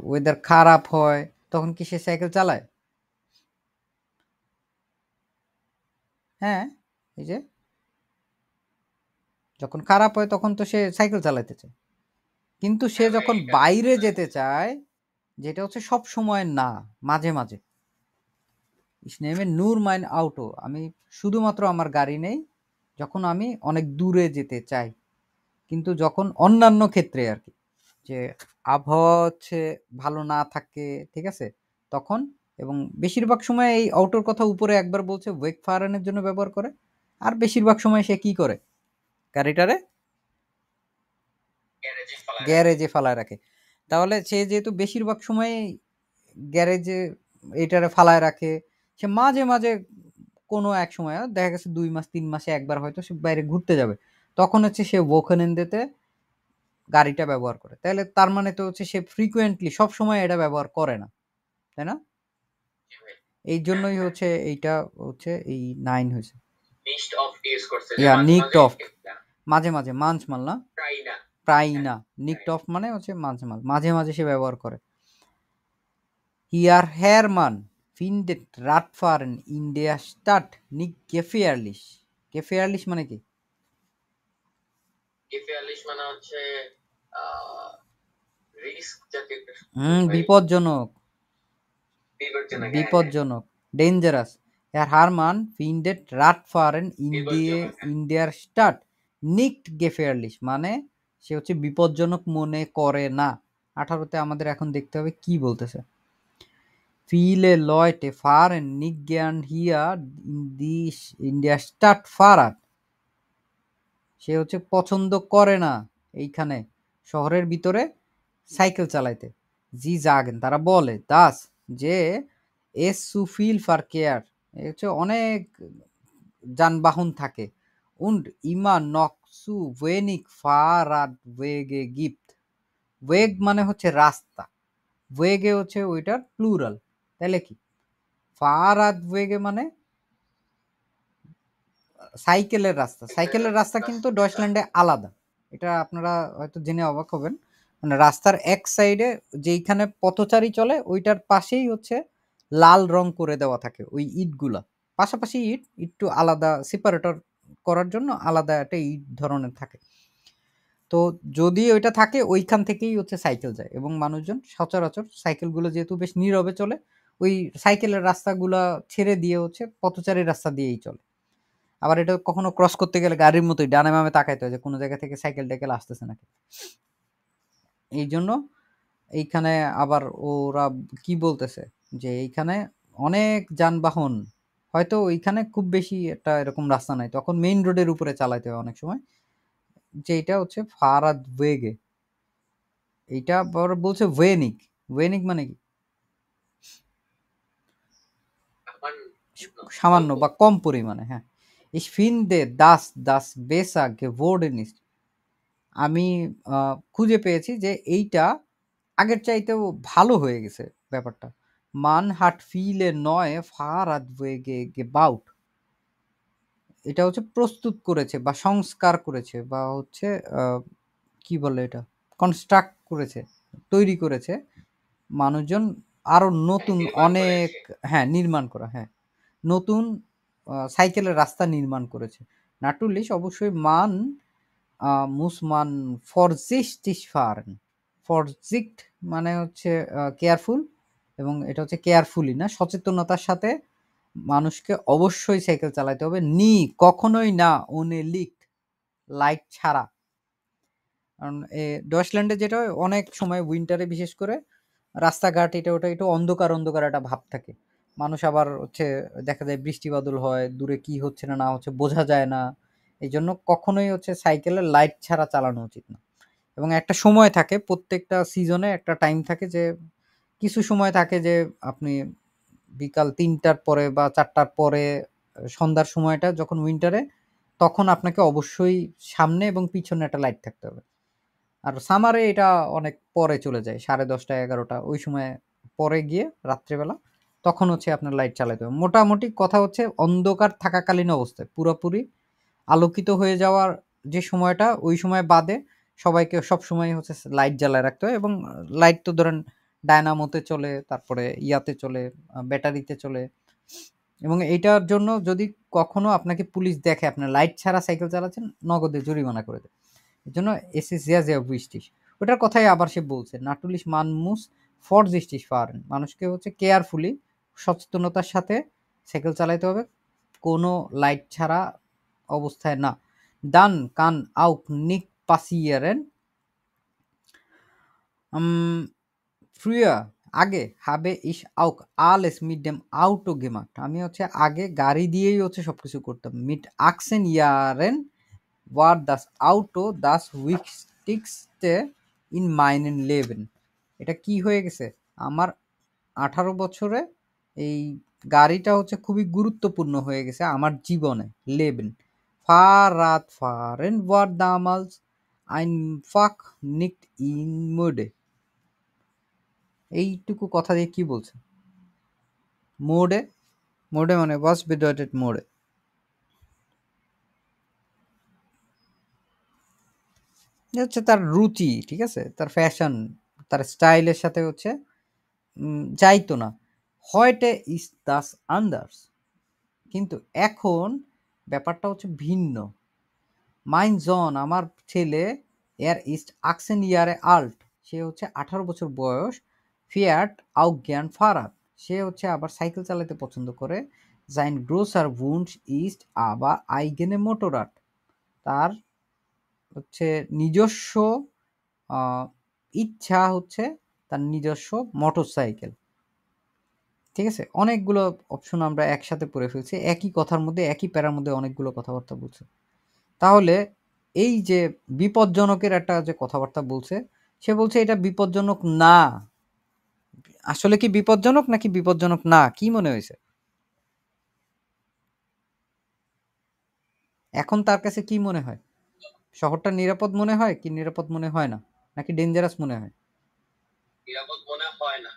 A: ওয়েদার খারাপ হয় তখন কি সে সাইকেল চালায়? হ্যাঁ, এই যে যখন খারাপ হয় তখন তো সে সাইকেল চালাইতে চায়, কিন্তু সে যখন বাইরে যেতে চায়, যেটা হচ্ছে সব সময় না, মাঝে মাঝে। ইস নেমে নূর মাইন আউটো, আমি শুধুমাত্র আমার গাড়ি নেই যখন আমি অনেক দূরে যেতে চাই। কিন্তু যখন অন্যান্য ক্ষেত্রে আর কি, যে আবহাওয়া হচ্ছে ভালো না থাকে, ঠিক আছে, তখন, এবং বেশিরভাগ সময় এই আউটোর কথা উপরে একবার বলছে ওয়েক ফারানের জন্য ব্যবহার করে, আর বেশিরভাগ সময় সে কি করে? গাড়িটারে গ্যারেজে ফালায় রাখে। তাহলে সে যেহেতু বেশিরভাগ সময় গ্যারেজে এটারে ফালায় রাখে, সে মাঝে মাঝে কোনো এক সময় দেখা গেছে 2 মাস 3 মাসে একবার হয়তো সে বাইরে ঘুরতে যাবে, তখন হচ্ছে সে ওখানেন্দেতে গাড়িটা ব্যবহার করে। তাহলে তার মানে তো হচ্ছে সে ফ্রিকুয়েন্টলি সব সময় এটা ব্যবহার করে না, তাই না? এই জন্যই হচ্ছে এইটা হচ্ছে এই 9 হয়েছে।
H: নিস্ট অফ ইউজ করছে,
A: ইয়া
H: মাঝে
A: নিকট
H: মাঝে
A: অফ, মাঝে মাঝে, মাঞ্চ মাল না,
H: প্রায় না।
A: প্রায় না। নিকট অফ মানে হচ্ছে মাঝে মাঝে, মাঝে মাঝে সে ব্যবহার করে। হিয়ার হেয়ারমান ফিন্ডেট রাটফারেন ইন্ডিয়া স্টার্ট নিক গেফিয়ারলিশ, গেফিয়ারলিশ মানে কি?
H: গেফিয়ালিশ মানে হচ্ছে রিস্ক জাতীয় একটা
A: বিপজ্জনক,
H: বিপজ্জনক।
A: বিপজ্জনক, dangerous. Herr Harman findet Radfahren in der Stadt nicht gefährlich, মানে সে হচ্ছে বিপজ্জনক মনে করে না। 18তে আমাদের এখন দেখতে হবে কি বলতেছে। Viele Leute fahren nicht gern hier in der Stadt Fahrrad, সে হচ্ছে পছন্দ করে না এইখানে শহরের ভিতরে সাইকেল চালাইতে। জি জাগেন, তারা বলে, দাস যে এস সুফিল ফারকেয়ার, হচ্ছে অনেক যানবাহন থাকে। উন্ড ইমা নকসু ওয়েনিক ফারাদ ওয়েগে গিফট, ওয়েগ মানে হচ্ছে রাস্তা, ওয়েগে হচ্ছে ওইটার প্লুরাল, তাহলে কি ফারাদ ওয়েগে মানে সাইকেলের রাস্তা। সাইকেলের রাস্তা কিন্তু ডয়েচল্যান্ডে আলাদা, এটা আপনারা হয়তো জেনে অবাক হবেন। মানে রাস্তার এক সাইডে যেইখানে পথচারী চলে ওইটার পাশেই হচ্ছে লাল রং করে দেওয়া থাকে ওই ইটগুলা, পাশাপাশি ইট একটু আলাদা সেপারেটর করার জন্য আলাদা একটা ইট ধরনের থাকে। তো যদি ওইটা থাকে ওইখান থেকেই হচ্ছে সাইকেল যায় এবং মানুষজন সচরাচর সাইকেলগুলো যেহেতু বেশ নীরবে চলে ওই সাইকেলের রাস্তাগুলা ছেড়ে দিয়ে হচ্ছে পথচারীর রাস্তা দিয়েই চলে। আবার এটা কখনো ক্রস করতে গেলে গাড়ির মতোই ডানে বামে তাকাইতে হয় যে কোনো জায়গা থেকে সাইকেল টাইকেল আসতেছে নাকি। এই জন্য এইখানে আবার ওরা কি বলতেছে যে এইখানে অনেক যানবাহন, হয়তো ওইখানে খুব বেশি একটা এরকম রাস্তা নাই, তখন মেইন রোডের উপরে চালাইতে হয় অনেক সময়, যেটা হচ্ছে ফারাদ ওয়েগে। এইটা আবার বলছে ওয়েনিক। ওয়েনিক মানে কি? সামান্য বা কম পরিমাণে। হ্যাঁ, ich finde das besser geworden ist। আমি খুঁজে পেয়েছি যে এইটা আগের চাইতেও ভালো হয়ে গেছে ব্যাপারটা। মান hat viele neue Fahrradwege gebaut। এটা হচ্ছে প্রস্তুত করেছে বা সংস্কার করেছে বা হচ্ছে কি বলে এটা, কনস্ট্রাক্ট করেছে, তৈরি করেছে মানুষজন আরো নতুন অনেক, হ্যাঁ নির্মাণ করা, হ্যাঁ নতুন সাইকেলের রাস্তা নির্মাণ করেছে। নাটুলিশ অবশ্যই মান মুসমান ফরজিস্টিস ফারেন। ফরজিক্ট মানে হচ্ছে কেয়ারফুল, এবং এটা হচ্ছে কেয়ারফুলি না, সচেতনতার সাথে মানুষকে অবশ্যই সাইকেল চালাতে হবে। নি কখনোই না, ওনে লিক লাইট ছাড়া। কারণ ডয়েচল্যান্ডে যেটা হয়, অনেক সময় উইন্টারে বিশেষ করে রাস্তাঘাট এটা ওটা একটু অন্ধকার অন্ধকার একটা ভাব থাকে। মানুষ আবার হচ্ছে দেখা যায় বৃষ্টি বাদল হয়, দূরে কি হচ্ছে না না হচ্ছে বোঝা যায় না। এই জন্য কখনোই হচ্ছে সাইকেলের লাইট ছাড়া চালানো উচিত না। এবং একটা সময় থাকে, প্রত্যেকটা সিজনে একটা টাইম থাকে যে কিছু সময় থাকে যে আপনি বিকাল ৩টার পরে বা ৪টার পরে সন্ধ্যার সময়টা যখন উইন্টারে, তখন আপনাকে অবশ্যই সামনে এবং পিছনে একটা লাইট থাকতে হবে। আর সামারে এটা অনেক পরে চলে যায়, 10:30 11টা ওই সময় পরে গিয়ে রাত্রেবেলা তখন হচ্ছে আপনার লাইট চালাতে হবে। মোটামুটি কথা হচ্ছে অন্ধকার থাকাকালীন অবস্থায় পুরোপুরি আলোকিত হয়ে যাওয়ার যে সময়টা, ওই সময় বাদে সবাইকে সবসময় হচ্ছে লাইট জ্বালায় রাখতে হয়। এবং লাইট তো ধরেন ডায়নামোতে চলে, তারপরে ইয়াতে চলে, ব্যাটারিতে চলে। এবং এইটার জন্য যদি কখনো আপনাকে পুলিশ দেখে আপনার লাইট ছাড়া সাইকেল চালাচ্ছেন, নগদে জরিমানা করে দেয়। এর জন্য es ist sehr sehr wichtig। ওটার কথাই আবার সে বলছে, নাটুলিশ মান মুস vorsichtig fahren। মানুষকে হচ্ছে কেয়ারফুলি সচেতনতার সাথে সাইকেল চালাতে হবে, কোনো লাইট ছাড়া অবস্থায় না। dann kann auch nicht passieren früher আগে habe ich auch alles mit dem Auto gemacht। আমি হচ্ছে আগে গাড়ি দিয়েই হচ্ছে সবকিছু করতাম। mit 18 Jahren war das Auto das wichtigste in meinem Leben। এটা কি হয়ে গেছে, আমার 18 বছরে এই গাড়িটা হচ্ছে খুবই গুরুত্বপূর্ণ হয়ে গেছে আমার জীবনে। Leben Fahrradfahren war damals einfach nicht in Mode। এইটুকু কথা দিয়ে কি বলছে? মোডে, মোডে মানে was bedeutet মোডে? হচ্ছে তার রুচি, ঠিক আছে, তার ফ্যাশন, তার স্টাইলের সাথে হচ্ছে যাইতো না। heute ist das anders। কিন্তু এখন ব্যাপারটা হচ্ছে ভিন্ন। mein Sohn আমার ছেলে, er ist 18 Jahre alt। সে হচ্ছে 18 বছর বয়স। fährt auch gern Fahrrad। সে হচ্ছে আবার সাইকেল চালাতে পছন্দ করে। sein großer Wunsch ist aber eigene Motorrad। তার হচ্ছে নিজস্ব ইচ্ছা হচ্ছে তার নিজস্ব মোটরসাইকেল। ঠিক আছে, অনেকগুলো অপশন আমরা একসাথে পড়ে ফেলছি, একই কথার মধ্যে একই প্যারার মধ্যে অনেকগুলো কথাবার্তা বলছে। তাহলে এই যে বিপজ্জনকের একটা যে কথাবার্তা বলছে, সে বলছে এটা বিপজ্জনক না। আসলে কি বিপজ্জনক নাকি বিপজ্জনক না, কি মনে হয়েছে এখন তার কাছে? কি মনে হয়, শহরটা নিরাপদ মনে হয় কি নিরাপদ মনে হয় না, নাকি ডেঞ্জারাস মনে হয়?
H: নিরাপদ মনে হয় না।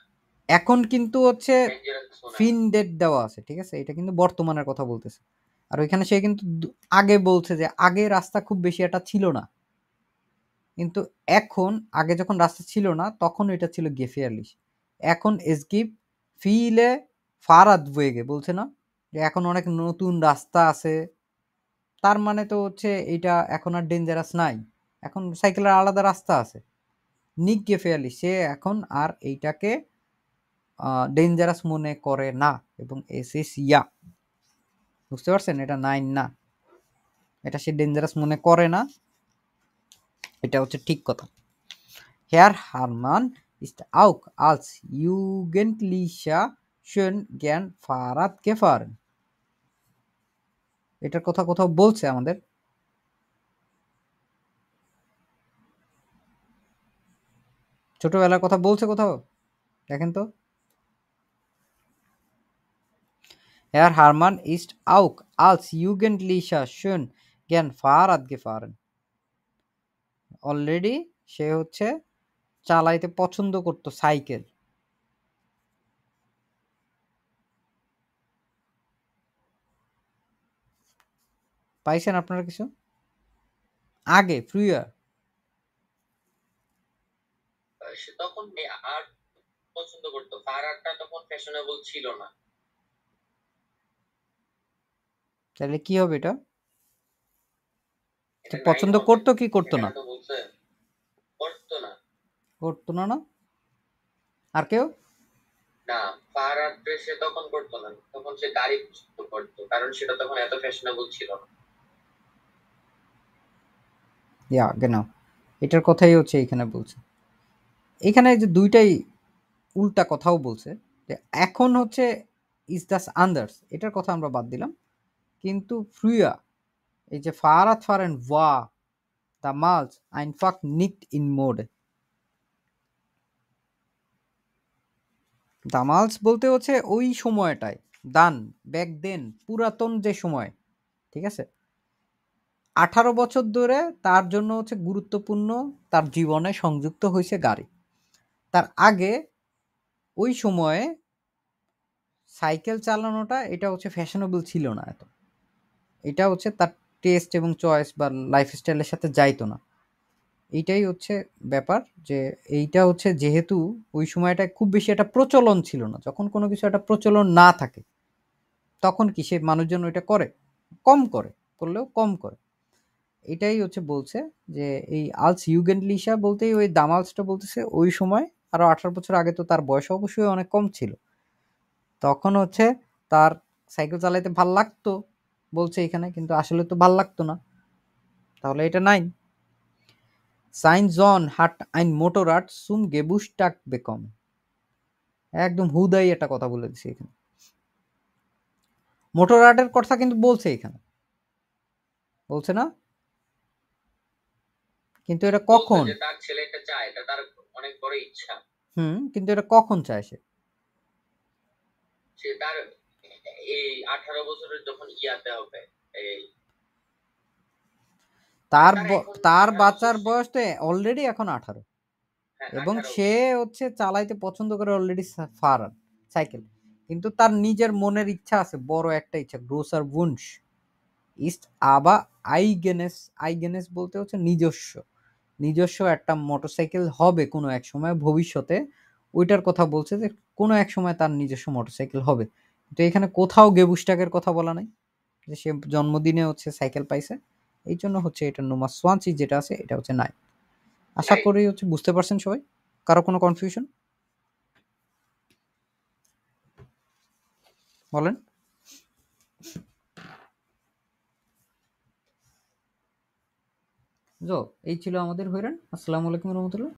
A: এখন কিন্তু হচ্ছে
H: Dangerous মনে হয়।
A: ফিন ডেট দেওয়া আছে, ঠিক আছে, এটা কিন্তু বর্তমানের কথা বলতেছে। আর ওইখানে সে কিন্তু আগে বলছে যে আগে রাস্তা খুব বেশি একটা ছিল না, কিন্তু এখন আগে যখন রাস্তা ছিল না তখন এটা ছিল গেফিয়ারলিশ। এখন এসগিপ ফিলে ফারাদ ওয়েগে বলছে না যে এখন অনেক নতুন রাস্তা আছে, তার মানে তো হচ্ছে এটা এখন আর ডেঞ্জারাস নাই। এখন সাইকেলের আলাদা রাস্তা আছে। নিক গেফেয়ারলি, সে এখন আর এইটাকে ডেঞ্জারাস মনে করে না, এবং এস এস ইয়া, বুঝতে পারছেন? এটা নাইন না, এটা সে ডেঞ্জারাস মনে করে না, এটা হচ্ছে ঠিক কথা। Herr Harman ist auch als Jugendlicher schön gern Fahrrad gefahren. এটার কথা কোথাও বলছে আমাদের? ছোটবেলার কথা বলছে কোথাও? দেখেন তো। Herr Harman ist auch als Jugendlicher schön gern Fahrrad gefahren. Already সে হচ্ছে চালাইতে পছন্দ করতো সাইকেল। পাইছেন আপনারা কিছু? আগে ফ্রুয়ার
H: সে তখন আর পছন্দ করতো, ফারারটা তখন ফ্যাশনেবল ছিল না।
A: তাহলে কি হবে এটা?
H: এটা
A: পছন্দ
H: 9 হবে।
A: করতো কি করতো না?
H: এখানে তো বলছে করতো না।
A: করতো না না? আর কেউ?
H: না, ফারার সে তখন করতো না, তখন সে গাড়ি পছন্দ করতো, কারণ সেটা তখন এত ফ্যাশনেবল ছিল না।
A: ইয়া genau, এটার কথাই হচ্ছে এখানে বলছে। এখানে যে দুইটাই উল্টা কথাও বলছে, যে এখন হচ্ছে ইজ দাস আন্দার্স, এটার কথা আমরা বাদ দিলাম, কিন্তু ফ্রুয়া, এই যে ফারাত ফারেন ওয়া damals einfach nicht in Mode. দামালস বলতে হচ্ছে ওই সময়টায়, দান ব্যাক দেন, পুরাতন যে সময়, ঠিক আছে? 18 বছর ধরে তার জন্য হচ্ছে গুরুত্বপূর্ণ, তার জীবনে সংযুক্ত হয়েছে গাড়ি। তার আগে ওই সময়ে সাইকেল চালানোটা এটা হচ্ছে ফ্যাশনেবল ছিল না এত, এটা হচ্ছে তার টেস্ট এবং চয়েস বা লাইফস্টাইলের সাথে যাইতো না। এইটাই হচ্ছে ব্যাপার, যে এইটা হচ্ছে যেহেতু ওই সময়টা খুব বেশি একটা প্রচলন ছিল না, যখন কোনো কিছু একটা প্রচলন না থাকে তখন কি সে মানুষজন ওইটা করে, কম করে, করলেও কম করে। এটাই হচ্ছে বলছে যে এই আলস ইউগেন্ডলিশা বলতেই ওই দামালসটা বলতেছে ওই সময় আরো 18 বছর আগে, তো তার বয়স অবশ্যই অনেক কম ছিল, তখন হচ্ছে তার সাইকেল চালাইতে ভাল লাগতো বলছে এখানে, কিন্তু আসলে তো ভাল লাগতো না, তাহলে এটা নাই। সাইন জন হাট আইন মোটররাড সুম গেবুস্টাক বেকম, একদম হুদাই একটা কথা বলে দিছে এখানে। মোটররাডের কথা কিন্তু বলছে এখানে, বলছে না? কিন্তু এটা কখন?
H: বলছে যে তার ছেলে এটা চায়, এটা তার অনেক বড় ইচ্ছা।
A: কিন্তু এটা কখন চায় সে?
H: সে তার এই 18 বছরের যখন ইয়াতে হবে, এই
A: তার
H: তার এখন
A: তার
H: 18
A: বাচ্চার
H: বছর,
A: বয়স তো অলরেডি এখন 18,
H: হ্যাঁ
A: এবং
H: 18
A: সে হচ্ছে চালাইতে পছন্দ করে অলরেডি ফারার সাইকেল, কিন্তু তার নিজের মনের ইচ্ছা আছে, বড় একটা ইচ্ছা, গ্রোসার বুনস ইস্ট আবা আইগেনেস, আইগেনেস বলতে হচ্ছে নিজস্ব, নিজস্ব একটা মোটরসাইকেল হবে কোনো এক সময় ভবিষ্যতে, ওইটার কথা বলছে যে কোনো এক সময় তার নিজস্ব মোটরসাইকেল হবে। তো এখানে কোথাও গেবুস্টাকের কথা বলা নাই, যে সে জন্মদিনে হচ্ছে সাইকেল পাইছে, এই জন্য হচ্ছে এটা নোমা সোয়ানসি যেটা আছে এটা হচ্ছে নাই। আশা করি হচ্ছে বুঝতে পারছেন সবাই, কারো কোনো কনফিউশন বলেন? এই ছিল আমাদের হইরান। আসসালামু আলাইকুম রহমতুল্লাহ।